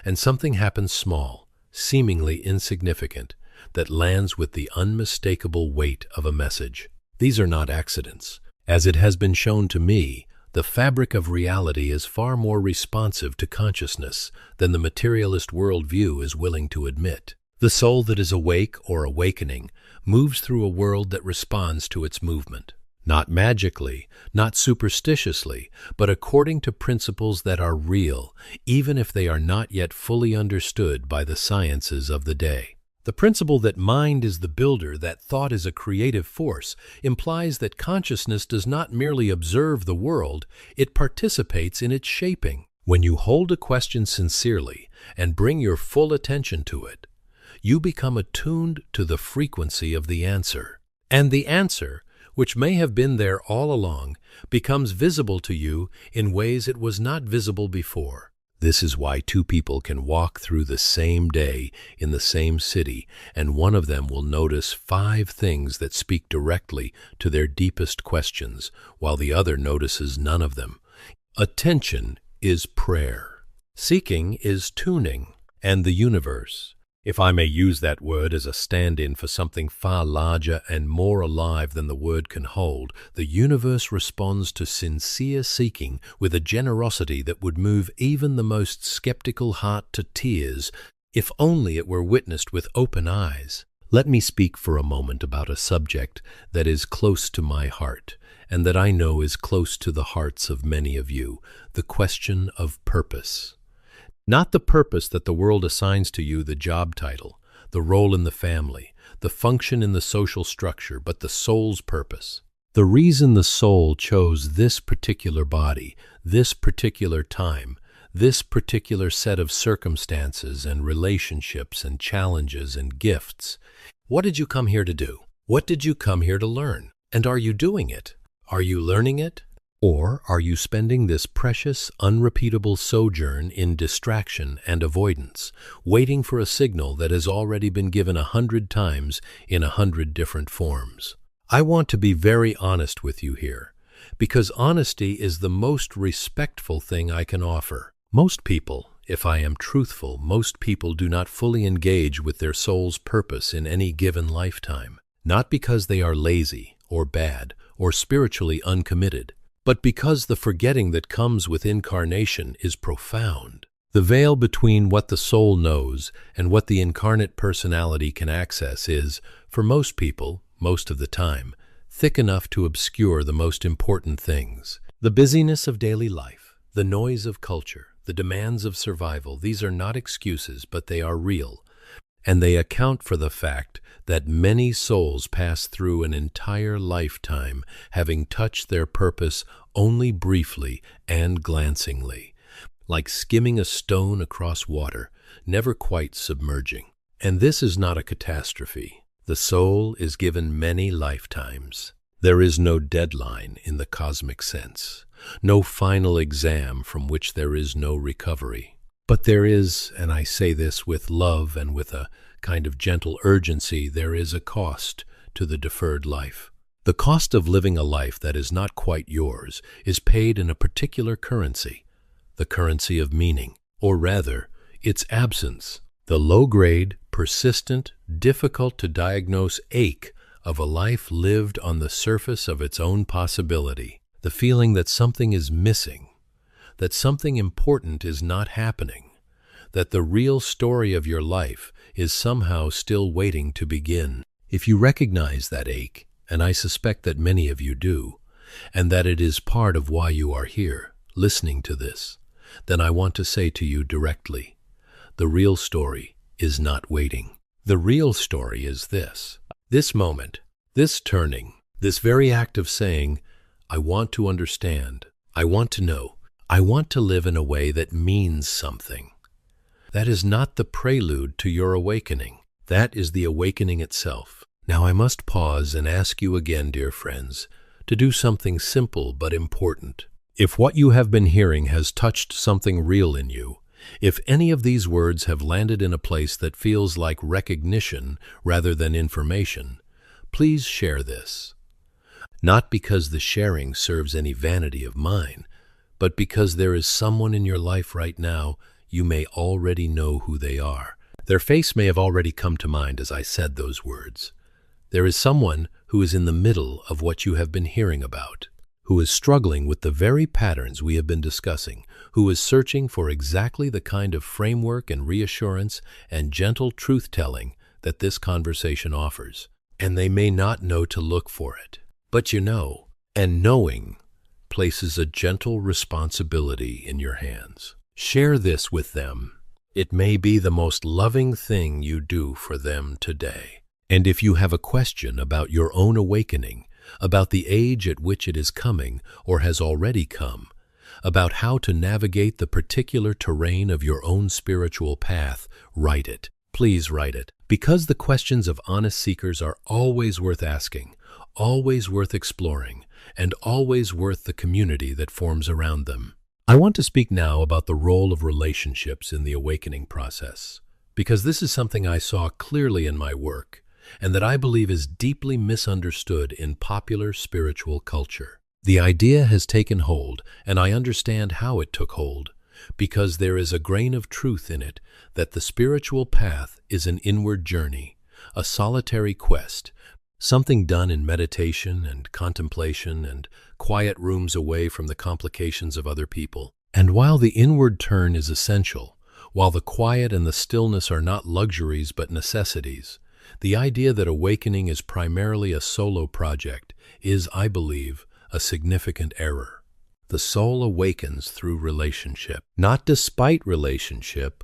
and something happens small, seemingly insignificant, that lands with the unmistakable weight of a message. These are not accidents. As it has been shown to me, the fabric of reality is far more responsive to consciousness than the materialist worldview is willing to admit. The soul that is awake or awakening moves through a world that responds to its movement. Not magically, not superstitiously, but according to principles that are real, even if they are not yet fully understood by the sciences of the day. The principle that mind is the builder, that thought is a creative force, implies that consciousness does not merely observe the world, it participates in its shaping. When you hold a question sincerely and bring your full attention to it, you become attuned to the frequency of the answer. And the answer, which may have been there all along, becomes visible to you in ways it was not visible before. This is why two people can walk through the same day in the same city, and one of them will notice 5 things that speak directly to their deepest questions, while the other notices none of them. Attention is prayer. Seeking is tuning, and the universe, if I may use that word as a stand-in for something far larger and more alive than the word can hold, the universe responds to sincere seeking with a generosity that would move even the most skeptical heart to tears, if only it were witnessed with open eyes. Let me speak for a moment about a subject that is close to my heart, and that I know is close to the hearts of many of you, the question of purpose. Not the purpose that the world assigns to you, the job title, the role in the family, the function in the social structure, but the soul's purpose. The reason the soul chose this particular body, this particular time, this particular set of circumstances and relationships and challenges and gifts. What did you come here to do? What did you come here to learn? And are you doing it? Are you learning it? Or are you spending this precious, unrepeatable sojourn in distraction and avoidance, waiting for a signal that has already been given 100 times in 100 different forms? I want to be very honest with you here, because honesty is the most respectful thing I can offer. Most people, if I am truthful, most people do not fully engage with their soul's purpose in any given lifetime, not because they are lazy or bad or spiritually uncommitted, but because the forgetting that comes with incarnation is profound. The veil between what the soul knows and what the incarnate personality can access is, for most people, most of the time, thick enough to obscure the most important things. The busyness of daily life, the noise of culture, the demands of survival, these are not excuses, but they are real, and they account for the fact that many souls pass through an entire lifetime having touched their purpose only briefly and glancingly, like skimming a stone across water, never quite submerging. And this is not a catastrophe. The soul is given many lifetimes. There is no deadline in the cosmic sense, no final exam from which there is no recovery. But there is, and I say this with love and with a kind of gentle urgency, there is a cost to the deferred life. The cost of living a life that is not quite yours is paid in a particular currency, the currency of meaning, or rather, its absence, the low-grade, persistent, difficult to diagnose ache of a life lived on the surface of its own possibility, the feeling that something is missing, that something important is not happening, that the real story of your life is somehow still waiting to begin. If you recognize that ache, and I suspect that many of you do, and that it is part of why you are here, listening to this, then I want to say to you directly, the real story is not waiting. The real story is this moment, this turning, this very act of saying, I want to understand, I want to know, I want to live in a way that means something. That is not the prelude to your awakening. That is the awakening itself. Now I must pause and ask you again, dear friends, to do something simple but important. If what you have been hearing has touched something real in you, if any of these words have landed in a place that feels like recognition rather than information, please share this. Not because the sharing serves any vanity of mine, but because there is someone in your life right now you may already know who they are. Their face may have already come to mind as I said those words. There is someone who is in the middle of what you have been hearing about, who is struggling with the very patterns we have been discussing, who is searching for exactly the kind of framework and reassurance and gentle truth-telling that this conversation offers. And they may not know to look for it. But you know, and knowing places a gentle responsibility in your hands. Share this with them. It may be the most loving thing you do for them today. And if you have a question about your own awakening, about the age at which it is coming or has already come, about how to navigate the particular terrain of your own spiritual path, write it. Please write it. Because the questions of honest seekers are always worth asking, always worth exploring, and always worth the community that forms around them. I want to speak now about the role of relationships in the awakening process, because this is something I saw clearly in my work, and that I believe is deeply misunderstood in popular spiritual culture. The idea has taken hold, and I understand how it took hold, because there is a grain of truth in it that the spiritual path is an inward journey, a solitary quest, something done in meditation and contemplation and quiet rooms away from the complications of other people. And while the inward turn is essential, while the quiet and the stillness are not luxuries but necessities, the idea that awakening is primarily a solo project is, I believe, a significant error. The soul awakens through relationship, not despite relationship,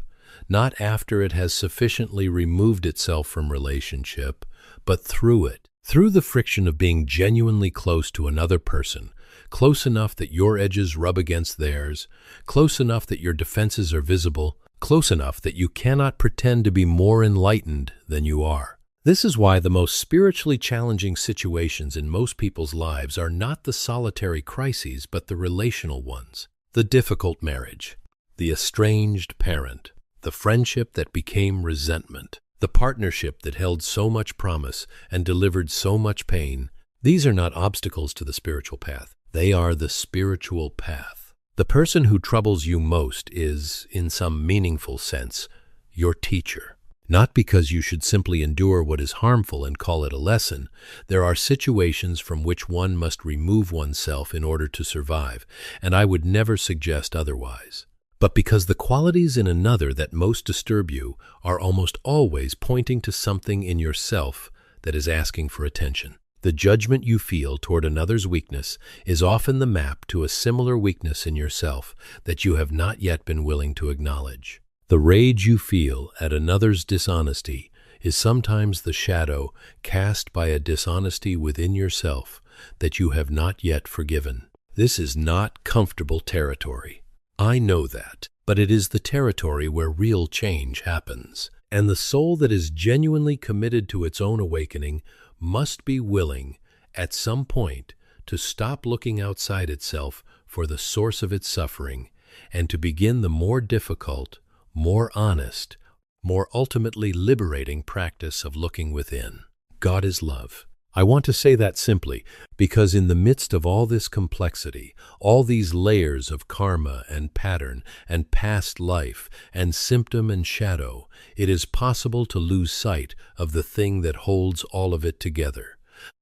not after it has sufficiently removed itself from relationship, but through it, through the friction of being genuinely close to another person, close enough that your edges rub against theirs, close enough that your defenses are visible, close enough that you cannot pretend to be more enlightened than you are. This is why the most spiritually challenging situations in most people's lives are not the solitary crises, but the relational ones. The difficult marriage, the estranged parent, the friendship that became resentment, the partnership that held so much promise and delivered so much pain. These are not obstacles to the spiritual path. They are the spiritual path. The person who troubles you most is, in some meaningful sense, your teacher. Not because you should simply endure what is harmful and call it a lesson. There are situations from which one must remove oneself in order to survive, and I would never suggest otherwise. But because the qualities in another that most disturb you are almost always pointing to something in yourself that is asking for attention. The judgment you feel toward another's weakness is often the map to a similar weakness in yourself that you have not yet been willing to acknowledge. The rage you feel at another's dishonesty is sometimes the shadow cast by a dishonesty within yourself that you have not yet forgiven. This is not comfortable territory. I know that, but it is the territory where real change happens. And the soul that is genuinely committed to its own awakening must be willing, at some point, to stop looking outside itself for the source of its suffering and to begin the more difficult, more honest, more ultimately liberating practice of looking within. God is love. I want to say that simply because in the midst of all this complexity, all these layers of karma and pattern and past life and symptom and shadow, it is possible to lose sight of the thing that holds all of it together.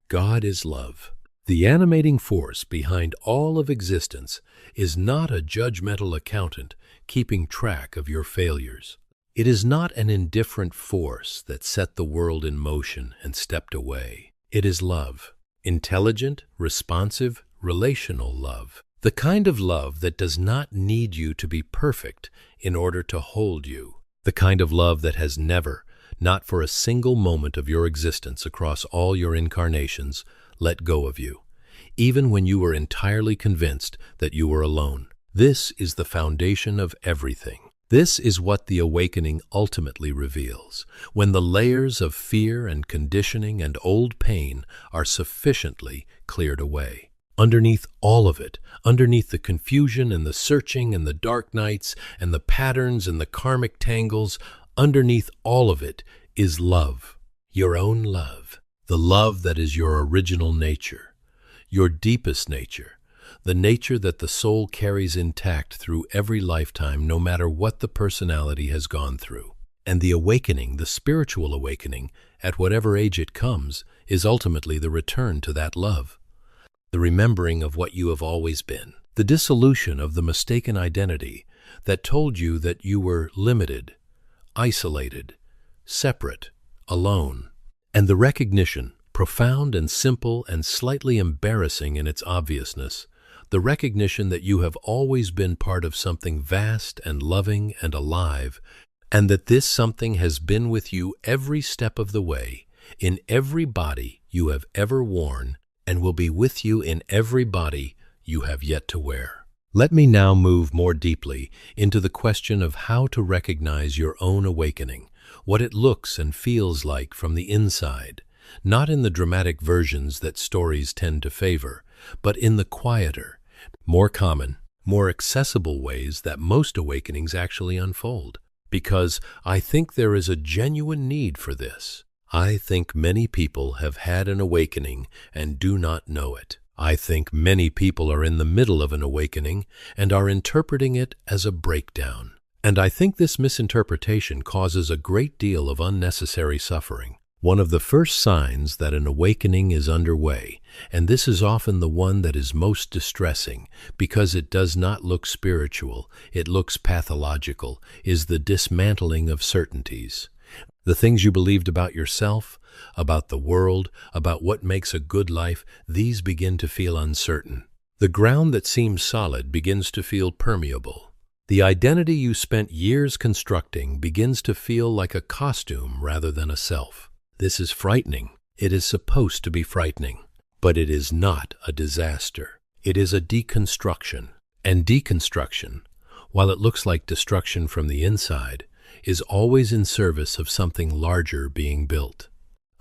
God is love. The animating force behind all of existence is not a judgmental accountant keeping track of your failures. It is not an indifferent force that set the world in motion and stepped away. It is love. Intelligent, responsive, relational love. The kind of love that does not need you to be perfect in order to hold you. The kind of love that has never, not for a single moment of your existence across all your incarnations, let go of you, even when you were entirely convinced that you were alone. This is the foundation of everything. This is what the awakening ultimately reveals, when the layers of fear and conditioning and old pain are sufficiently cleared away. Underneath all of it, underneath the confusion and the searching and the dark nights and the patterns and the karmic tangles, underneath all of it is love, your own love, the love that is your original nature, your deepest nature, the nature that the soul carries intact through every lifetime, no matter what the personality has gone through. And the awakening, the spiritual awakening, at whatever age it comes, is ultimately the return to that love. The remembering of what you have always been. The dissolution of the mistaken identity that told you that you were limited, isolated, separate, alone. And the recognition, profound and simple and slightly embarrassing in its obviousness, the recognition that you have always been part of something vast and loving and alive, and that this something has been with you every step of the way, in every body you have ever worn, and will be with you in every body you have yet to wear. Let me now move more deeply into the question of how to recognize your own awakening, what it looks and feels like from the inside, not in the dramatic versions that stories tend to favor, but in the quieter, more common, more accessible ways that most awakenings actually unfold. Because I think there is a genuine need for this. I think many people have had an awakening and do not know it. I think many people are in the middle of an awakening and are interpreting it as a breakdown. And I think this misinterpretation causes a great deal of unnecessary suffering. One of the first signs that an awakening is underway, and this is often the one that is most distressing because it does not look spiritual, it looks pathological, is the dismantling of certainties. The things you believed about yourself, about the world, about what makes a good life, these begin to feel uncertain. The ground that seems solid begins to feel permeable. The identity you spent years constructing begins to feel like a costume rather than a self. This is frightening. It is supposed to be frightening, but it is not a disaster. It is a deconstruction. And deconstruction, while it looks like destruction from the inside, is always in service of something larger being built.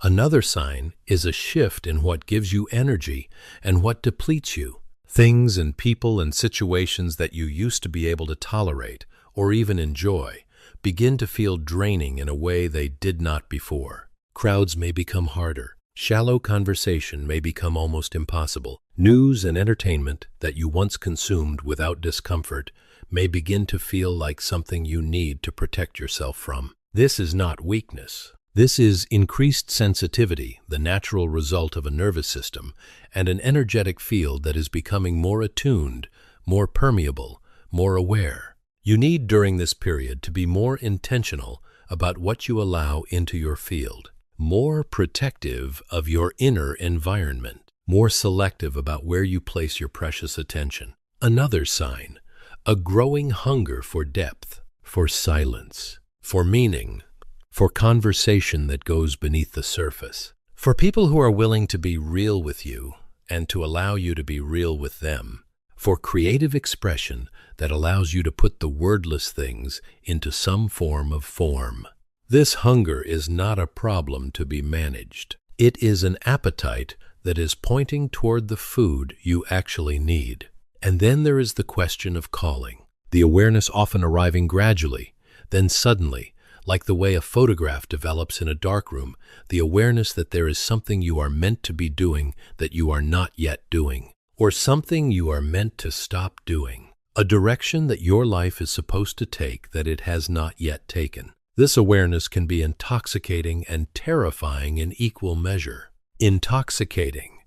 Another sign is a shift in what gives you energy and what depletes you. Things and people and situations that you used to be able to tolerate or even enjoy begin to feel draining in a way they did not before. Crowds may become harder. Shallow conversation may become almost impossible. News and entertainment that you once consumed without discomfort may begin to feel like something you need to protect yourself from. This is not weakness. This is increased sensitivity, the natural result of a nervous system and an energetic field that is becoming more attuned, more permeable, more aware. You need during this period to be more intentional about what you allow into your field, more protective of your inner environment, more selective about where you place your precious attention. Another sign, a growing hunger for depth, for silence, for meaning, for conversation that goes beneath the surface, for people who are willing to be real with you and to allow you to be real with them, for creative expression that allows you to put the wordless things into some form of form. This hunger is not a problem to be managed. It is an appetite that is pointing toward the food you actually need. And then there is the question of calling, the awareness often arriving gradually, then suddenly, like the way a photograph develops in a darkroom, the awareness that there is something you are meant to be doing that you are not yet doing, or something you are meant to stop doing, a direction that your life is supposed to take that it has not yet taken. This awareness can be intoxicating and terrifying in equal measure. Intoxicating,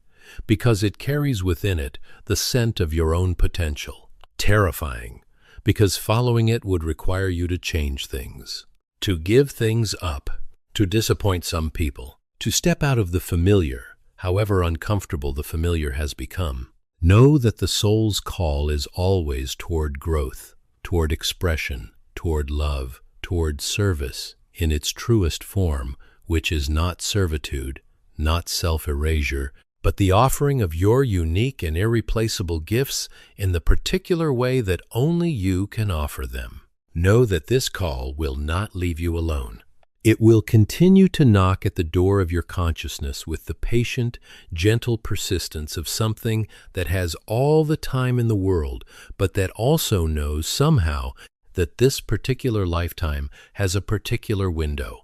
because it carries within it the scent of your own potential. Terrifying, because following it would require you to change things, to give things up, to disappoint some people, to step out of the familiar, however uncomfortable the familiar has become. Know that the soul's call is always toward growth, toward expression, toward love, toward service in its truest form, which is not servitude, not self-erasure, but the offering of your unique and irreplaceable gifts in the particular way that only you can offer them. Know that this call will not leave you alone. It will continue to knock at the door of your consciousness with the patient, gentle persistence of something that has all the time in the world, but that also knows somehow that this particular lifetime has a particular window,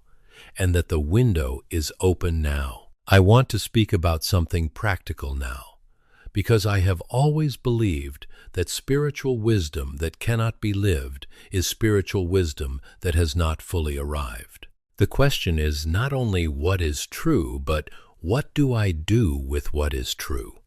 and that the window is open now. I want to speak about something practical now, because I have always believed that spiritual wisdom that cannot be lived is spiritual wisdom that has not fully arrived. The question is not only what is true, but what do I do with what is true?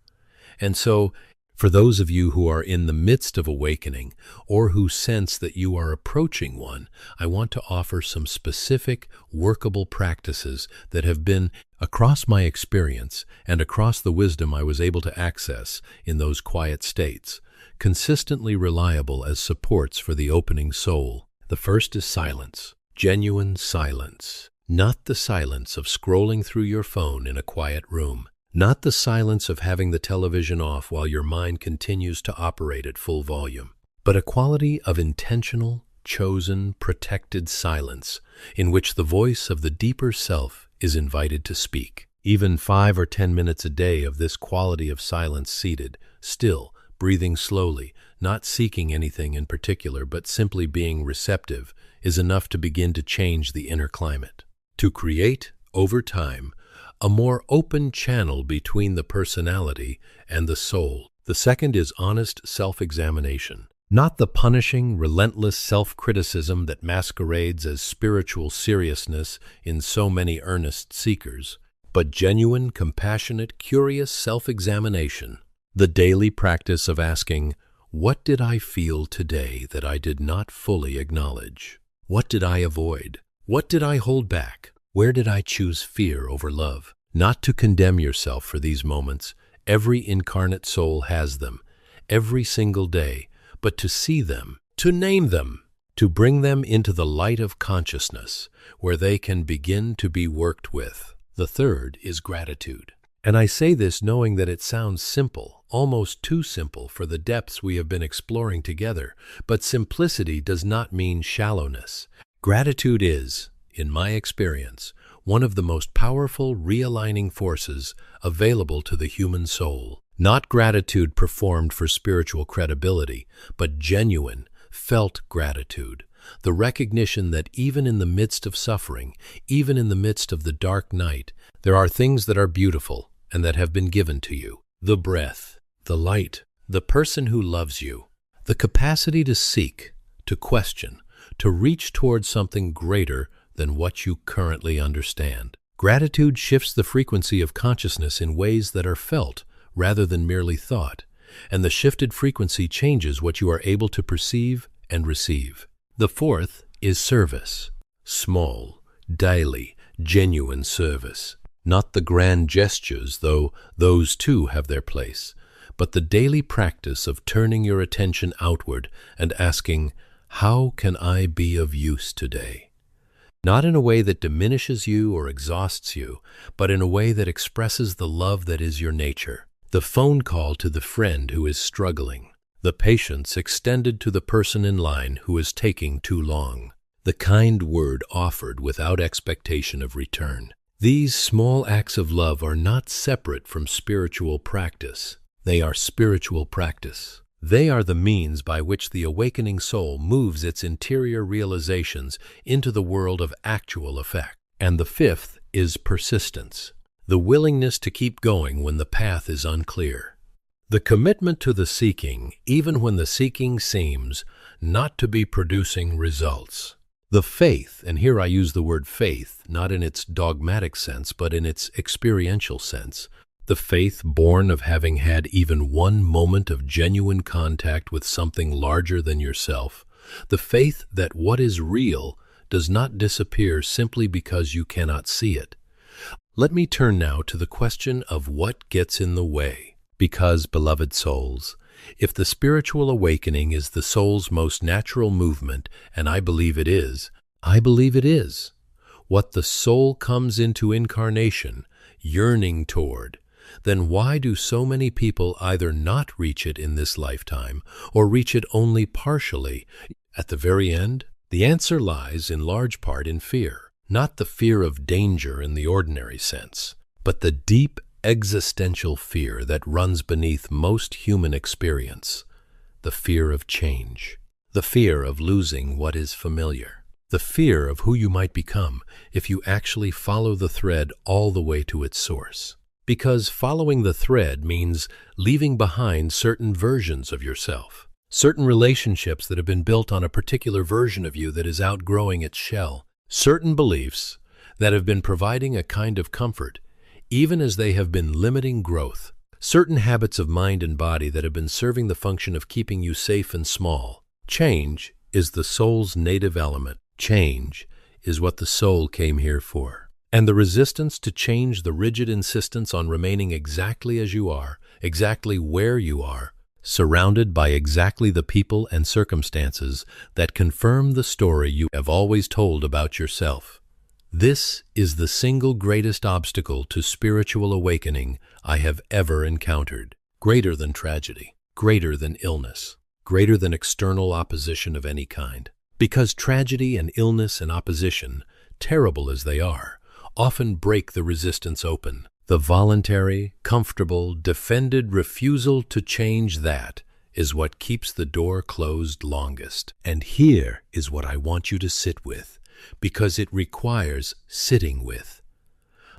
And so, for those of you who are in the midst of awakening or who sense that you are approaching one, I want to offer some specific, workable practices that have been, across my experience and across the wisdom I was able to access in those quiet states, consistently reliable as supports for the opening soul. The first is silence, genuine silence, not the silence of scrolling through your phone in a quiet room. Not the silence of having the television off while your mind continues to operate at full volume, but a quality of intentional, chosen, protected silence in which the voice of the deeper self is invited to speak. Even 5 or 10 minutes a day of this quality of silence seated, still, breathing slowly, not seeking anything in particular but simply being receptive, is enough to begin to change the inner climate. To create, over time, a more open channel between the personality and the soul. The second is honest self-examination. Not the punishing, relentless self-criticism that masquerades as spiritual seriousness in so many earnest seekers, but genuine, compassionate, curious self-examination. The daily practice of asking, what did I feel today that I did not fully acknowledge? What did I avoid? What did I hold back? Where did I choose fear over love? Not to condemn yourself for these moments. Every incarnate soul has them, every single day, but to see them, to name them, to bring them into the light of consciousness, where they can begin to be worked with. The third is gratitude. And I say this knowing that it sounds simple, almost too simple for the depths we have been exploring together, but simplicity does not mean shallowness. Gratitude is, in my experience, one of the most powerful realigning forces available to the human soul. Not gratitude performed for spiritual credibility, but genuine, felt gratitude. The recognition that even in the midst of suffering, even in the midst of the dark night, there are things that are beautiful and that have been given to you. The breath, the light, the person who loves you, the capacity to seek, to question, to reach towards something greater than what you currently understand. Gratitude shifts the frequency of consciousness in ways that are felt rather than merely thought, and the shifted frequency changes what you are able to perceive and receive. The fourth is service. Small, daily, genuine service. Not the grand gestures, though those too have their place, but the daily practice of turning your attention outward and asking, "How can I be of use today?" Not in a way that diminishes you or exhausts you, but in a way that expresses the love that is your nature. The phone call to the friend who is struggling. The patience extended to the person in line who is taking too long. The kind word offered without expectation of return. These small acts of love are not separate from spiritual practice. They are spiritual practice. They are the means by which the awakening soul moves its interior realizations into the world of actual effect. And the fifth is persistence. The willingness to keep going when the path is unclear. The commitment to the seeking, even when the seeking seems not to be producing results. The faith, and here I use the word faith, not in its dogmatic sense, but in its experiential sense, the faith born of having had even one moment of genuine contact with something larger than yourself, the faith that what is real does not disappear simply because you cannot see it. Let me turn now to the question of what gets in the way. Because, beloved souls, if the spiritual awakening is the soul's most natural movement, and I believe it is, what the soul comes into incarnation, yearning toward, then why do so many people either not reach it in this lifetime or reach it only partially? At the very end, the answer lies in large part in fear. Not the fear of danger in the ordinary sense, but the deep existential fear that runs beneath most human experience. The fear of change. The fear of losing what is familiar. The fear of who you might become if you actually follow the thread all the way to its source. Because following the thread means leaving behind certain versions of yourself. Certain relationships that have been built on a particular version of you that is outgrowing its shell. Certain beliefs that have been providing a kind of comfort, even as they have been limiting growth. Certain habits of mind and body that have been serving the function of keeping you safe and small. Change is the soul's native element. Change is what the soul came here for. And the resistance to change, the rigid insistence on remaining exactly as you are, exactly where you are, surrounded by exactly the people and circumstances that confirm the story you have always told about yourself. This is the single greatest obstacle to spiritual awakening I have ever encountered. Greater than tragedy, greater than illness, greater than external opposition of any kind. Because tragedy and illness and opposition, terrible as they are, often break the resistance open. The voluntary, comfortable, defended refusal to change that is what keeps the door closed longest. And here is what I want you to sit with, because it requires sitting with.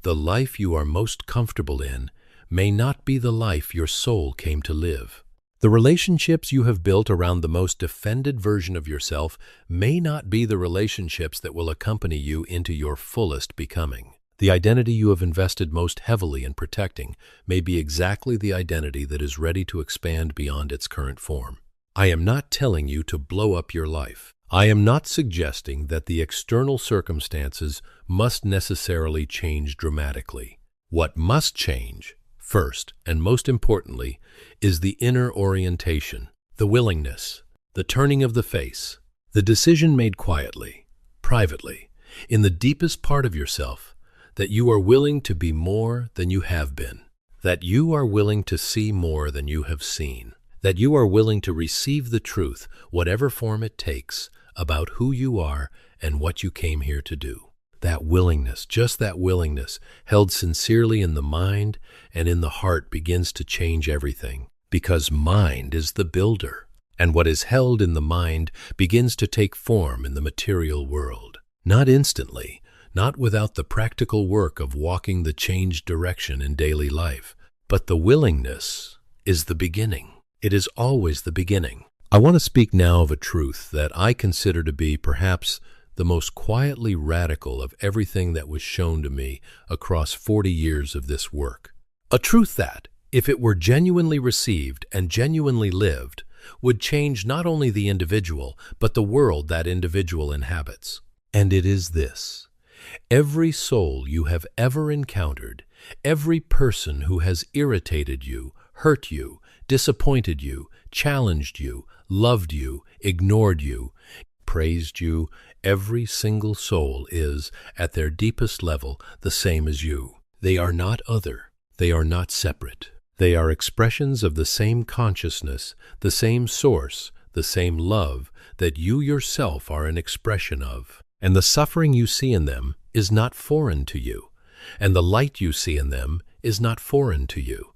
The life you are most comfortable in may not be the life your soul came to live. The relationships you have built around the most defended version of yourself may not be the relationships that will accompany you into your fullest becoming. The identity you have invested most heavily in protecting may be exactly the identity that is ready to expand beyond its current form. I am not telling you to blow up your life. I am not suggesting that the external circumstances must necessarily change dramatically. What must change, first and most importantly, is the inner orientation, the willingness, the turning of the face, the decision made quietly, privately, in the deepest part of yourself, that you are willing to be more than you have been, that you are willing to see more than you have seen, that you are willing to receive the truth, whatever form it takes, about who you are and what you came here to do, That willingness, just that willingness, held sincerely in the mind and in the heart begins to change everything, because mind is the builder, and what is held in the mind begins to take form in the material world. Not instantly, not without the practical work of walking the changed direction in daily life, but the willingness is the beginning. It is always the beginning. I want to speak now of a truth that I consider to be perhaps the most quietly radical of everything that was shown to me across 40 years of this work. A truth that, if it were genuinely received and genuinely lived, would change not only the individual, but the world that individual inhabits. And it is this: every soul you have ever encountered, every person who has irritated you, hurt you, disappointed you, challenged you, loved you, ignored you, praised you, every single soul is, at their deepest level, the same as you. They are not other. They are not separate. They are expressions of the same consciousness, the same source, the same love that you yourself are an expression of. And the suffering you see in them is not foreign to you, and the light you see in them is not foreign to you,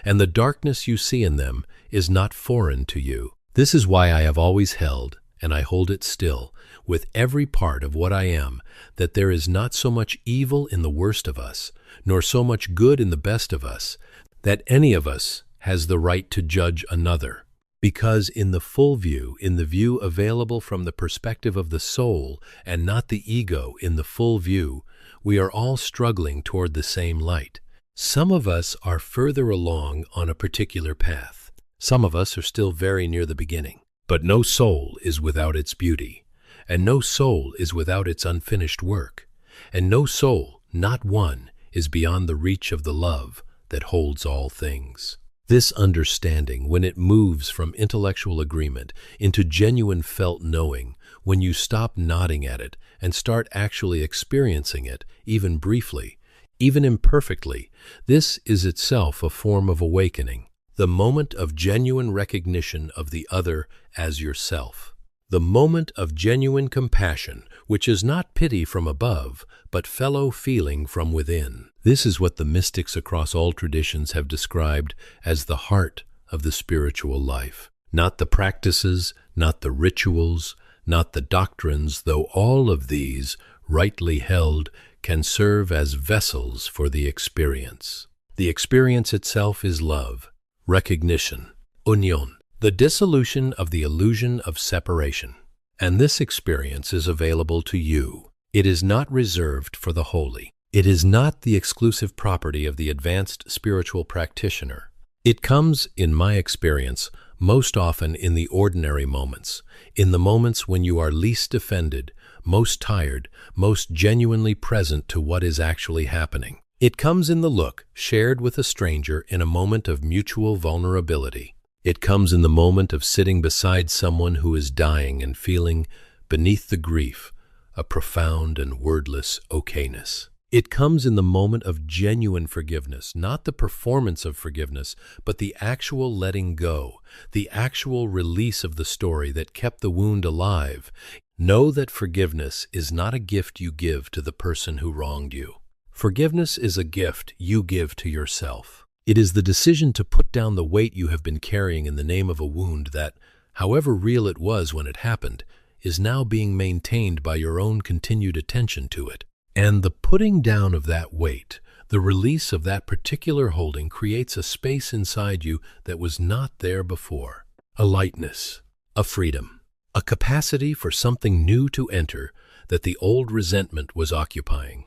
and the darkness you see in them is not foreign to you. This is why I have always held, and I hold it still, with every part of what I am, that there is not so much evil in the worst of us, nor so much good in the best of us, that any of us has the right to judge another. Because in the full view, in the view available from the perspective of the soul and not the ego in the full view, we are all struggling toward the same light. Some of us are further along on a particular path. Some of us are still very near the beginning. But no soul is without its beauty, and no soul is without its unfinished work, and no soul, not one, is beyond the reach of the love that holds all things. This understanding, when it moves from intellectual agreement into genuine felt knowing, when you stop nodding at it and start actually experiencing it, even briefly, even imperfectly, this is itself a form of awakening. The moment of genuine recognition of the other as yourself. The moment of genuine compassion, which is not pity from above, but fellow feeling from within. This is what the mystics across all traditions have described as the heart of the spiritual life. Not the practices, not the rituals, not the doctrines, though all of these, rightly held, can serve as vessels for the experience. The experience itself is love. Recognition, union, the dissolution of the illusion of separation. And this experience is available to you. It is not reserved for the holy. It is not the exclusive property of the advanced spiritual practitioner. It comes, in my experience, most often in the ordinary moments, in the moments when you are least offended, most tired, most genuinely present to what is actually happening. It comes in the look shared with a stranger in a moment of mutual vulnerability. It comes in the moment of sitting beside someone who is dying and feeling, beneath the grief, a profound and wordless okayness. It comes in the moment of genuine forgiveness, not the performance of forgiveness, but the actual letting go, the actual release of the story that kept the wound alive. Know that forgiveness is not a gift you give to the person who wronged you. Forgiveness is a gift you give to yourself. It is the decision to put down the weight you have been carrying in the name of a wound that, however real it was when it happened, is now being maintained by your own continued attention to it. And the putting down of that weight, the release of that particular holding, creates a space inside you that was not there before. A lightness, a freedom, a capacity for something new to enter that the old resentment was occupying.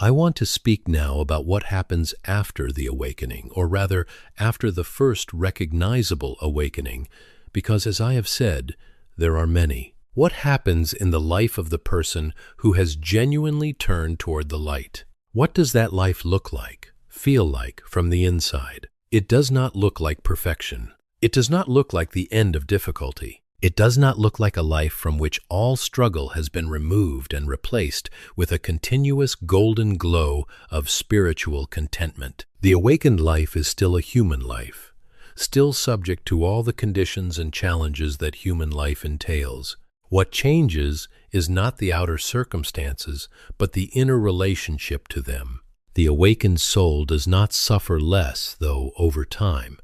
I want to speak now about what happens after the awakening, or rather, after the first recognizable awakening, because as I have said, there are many. What happens in the life of the person who has genuinely turned toward the light? What does that life look like, feel like from the inside? It does not look like perfection. It does not look like the end of difficulty. It does not look like a life from which all struggle has been removed and replaced with a continuous golden glow of spiritual contentment. The awakened life is still a human life, still subject to all the conditions and challenges that human life entails. What changes is not the outer circumstances, but the inner relationship to them. The awakened soul does not suffer less, though, over time.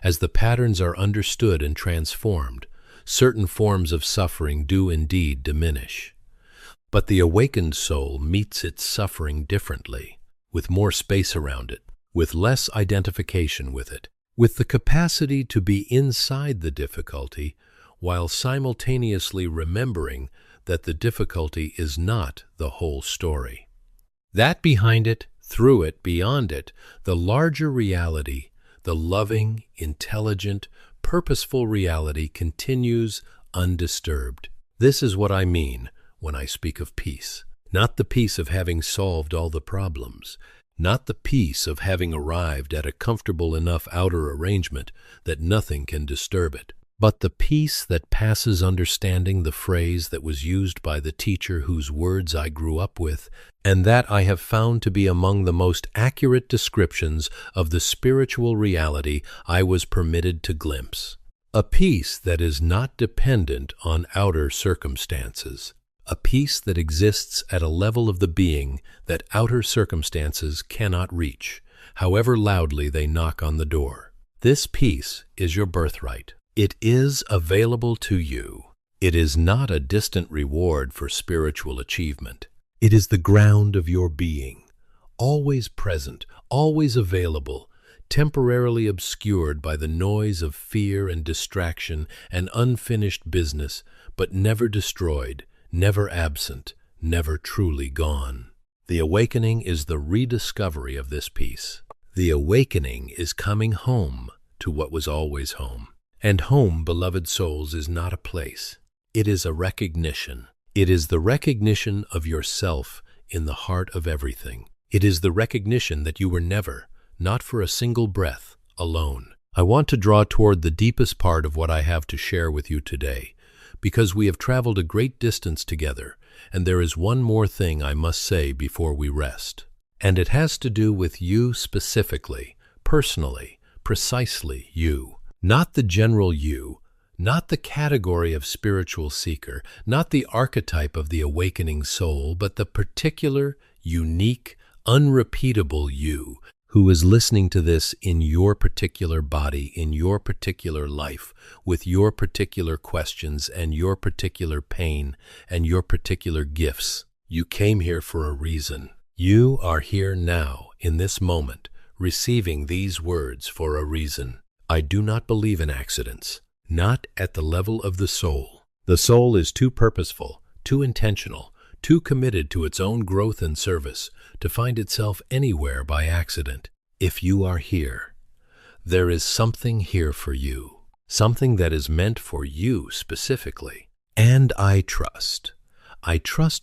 As the patterns are understood and transformed, certain forms of suffering do indeed diminish. But the awakened soul meets its suffering differently, with more space around it, with less identification with it, with the capacity to be inside the difficulty, while simultaneously remembering that the difficulty is not the whole story. That behind it, through it, beyond it, the larger reality, the loving, intelligent, purposeful reality continues undisturbed. This is what I mean when I speak of peace. Not the peace of having solved all the problems, not the peace of having arrived at a comfortable enough outer arrangement that nothing can disturb it, but the peace that passes understanding, the phrase that was used by the teacher whose words I grew up with, and that I have found to be among the most accurate descriptions of the spiritual reality I was permitted to glimpse. A peace that is not dependent on outer circumstances. A peace that exists at a level of the being that outer circumstances cannot reach, however loudly they knock on the door. This peace is your birthright. It is available to you. It is not a distant reward for spiritual achievement. It is the ground of your being, always present, always available, temporarily obscured by the noise of fear and distraction and unfinished business, but never destroyed, never absent, never truly gone. The awakening is the rediscovery of this peace. The awakening is coming home to what was always home. And home, beloved souls, is not a place. It is a recognition. It is the recognition of yourself in the heart of everything. It is the recognition that you were never, not for a single breath, alone. I want to draw toward the deepest part of what I have to share with you today, because we have traveled a great distance together, and there is one more thing I must say before we rest. And it has to do with you specifically, personally, precisely you. Not the general you, not the category of spiritual seeker, not the archetype of the awakening soul, but the particular, unique, unrepeatable you who is listening to this in your particular body, in your particular life, with your particular questions and your particular pain and your particular gifts. You came here for a reason. You are here now, in this moment, receiving these words for a reason. I do not believe in accidents, not at the level of the soul. The soul is too purposeful, too intentional, too committed to its own growth and service to find itself anywhere by accident. If you are here, there is something here for you, something that is meant for you specifically. And I trust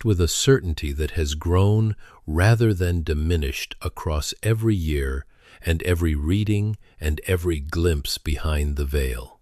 with a certainty that has grown rather than diminished across every year and every reading and every glimpse behind the veil.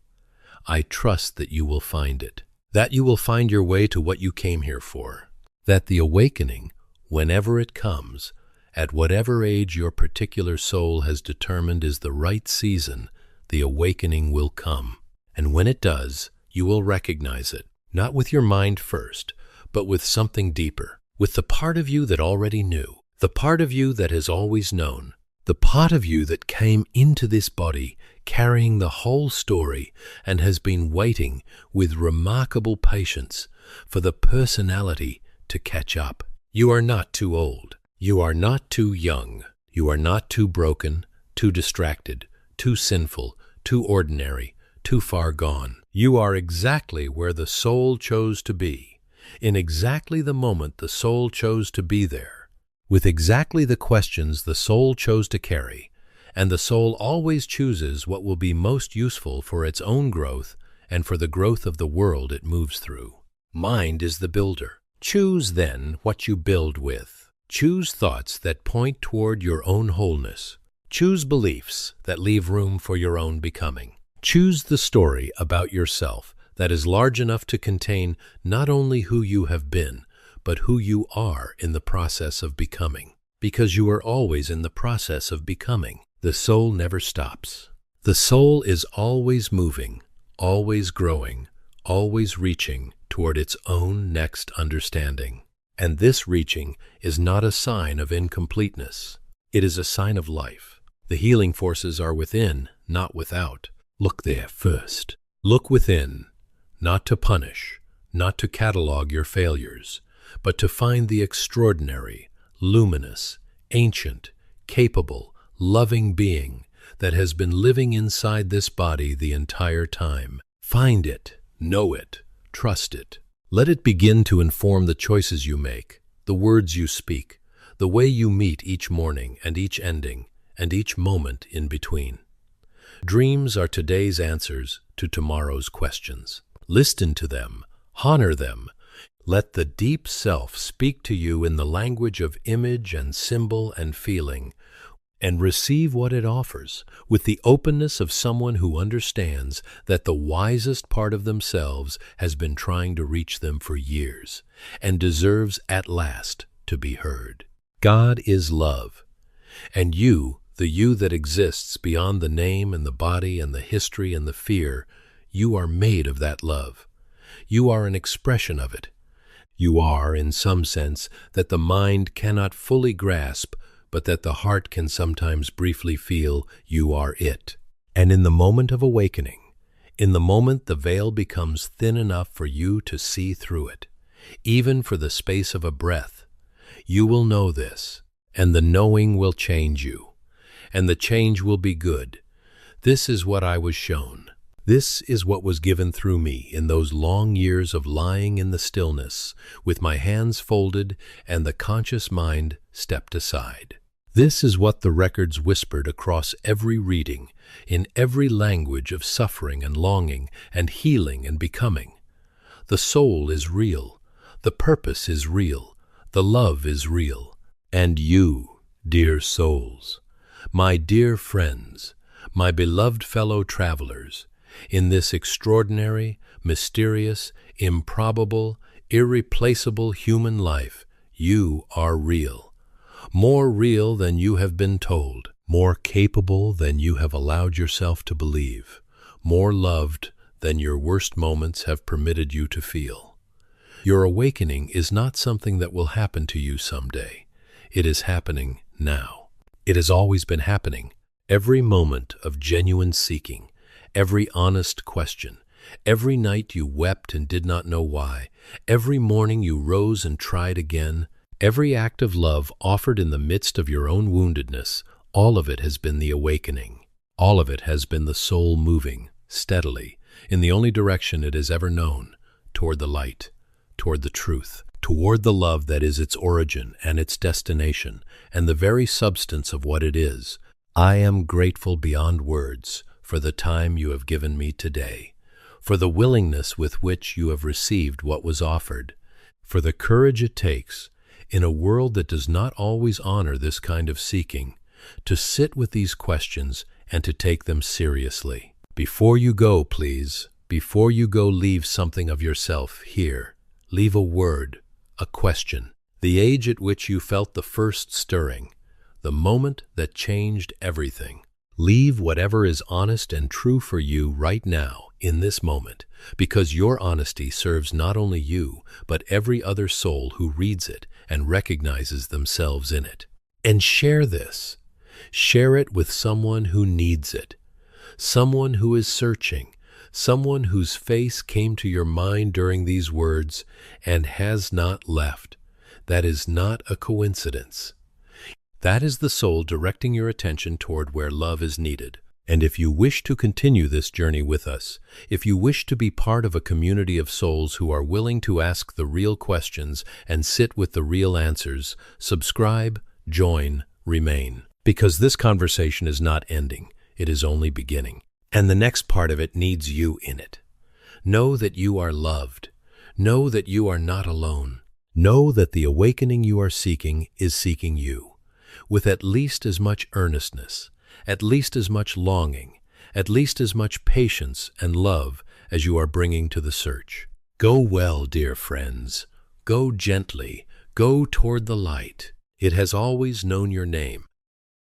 I trust that you will find it, that you will find your way to what you came here for, that the awakening, whenever it comes, at whatever age your particular soul has determined is the right season, the awakening will come. And when it does, you will recognize it, not with your mind first, but with something deeper, with the part of you that already knew, the part of you that has always known, the part of you that came into this body carrying the whole story and has been waiting with remarkable patience for the personality to catch up. You are not too old. You are not too young. You are not too broken, too distracted, too sinful, too ordinary, too far gone. You are exactly where the soul chose to be, in exactly the moment the soul chose to be there, with exactly the questions the soul chose to carry, and the soul always chooses what will be most useful for its own growth and for the growth of the world it moves through. Mind is the builder. Choose then what you build with. Choose thoughts that point toward your own wholeness. Choose beliefs that leave room for your own becoming. Choose the story about yourself that is large enough to contain not only who you have been, but who you are in the process of becoming. Because you are always in the process of becoming. The soul never stops. The soul is always moving, always growing, always reaching toward its own next understanding. And this reaching is not a sign of incompleteness. It is a sign of life. The healing forces are within, not without. Look there first. Look within, not to punish, not to catalog your failures, but to find the extraordinary, luminous, ancient, capable, loving being that has been living inside this body the entire time. Find it, know it, trust it. Let it begin to inform the choices you make, the words you speak, the way you meet each morning and each ending, and each moment in between. Dreams are today's answers to tomorrow's questions. Listen to them, honor them. Let the deep self speak to you in the language of image and symbol and feeling, and receive what it offers with the openness of someone who understands that the wisest part of themselves has been trying to reach them for years and deserves at last to be heard. God is love, and you, the you that exists beyond the name and the body and the history and the fear, you are made of that love. You are an expression of it. You are, in some sense, that the mind cannot fully grasp, but that the heart can sometimes briefly feel. You are it. And in the moment of awakening, in the moment the veil becomes thin enough for you to see through it, even for the space of a breath, you will know this, and the knowing will change you, and the change will be good. This is what I was shown. This is what was given through me in those long years of lying in the stillness, with my hands folded and the conscious mind stepped aside. This is what the records whispered across every reading, in every language of suffering and longing and healing and becoming. The soul is real, the purpose is real, the love is real. And you, dear souls, my dear friends, my beloved fellow travelers, in this extraordinary, mysterious, improbable, irreplaceable human life, you are real. More real than you have been told, more capable than you have allowed yourself to believe, more loved than your worst moments have permitted you to feel. Your awakening is not something that will happen to you someday. It is happening now. It has always been happening. Every moment of genuine seeking, every honest question, every night you wept and did not know why, every morning you rose and tried again, every act of love offered in the midst of your own woundedness, all of it has been the awakening. All of it has been the soul moving, steadily, in the only direction it has ever known, toward the light, toward the truth, toward the love that is its origin and its destination, and the very substance of what it is. I am grateful beyond words for the time you have given me today, for the willingness with which you have received what was offered, for the courage it takes, in a world that does not always honor this kind of seeking, to sit with these questions and to take them seriously. Before you go, please, before you go, leave something of yourself here. Leave a word, a question, the age at which you felt the first stirring, the moment that changed everything. Leave whatever is honest and true for you right now, in this moment, because your honesty serves not only you, but every other soul who reads it and recognizes themselves in it. And share this. Share it with someone who needs it, someone who is searching, someone whose face came to your mind during these words and has not left. That is not a coincidence. That is the soul directing your attention toward where love is needed. And if you wish to continue this journey with us, if you wish to be part of a community of souls who are willing to ask the real questions and sit with the real answers, subscribe, join, remain. Because this conversation is not ending, it is only beginning. And the next part of it needs you in it. Know that you are loved. Know that you are not alone. Know that the awakening you are seeking is seeking you, with at least as much earnestness, at least as much longing, at least as much patience and love as you are bringing to the search. Go well, dear friends. Go gently. Go toward the light. It has always known your name.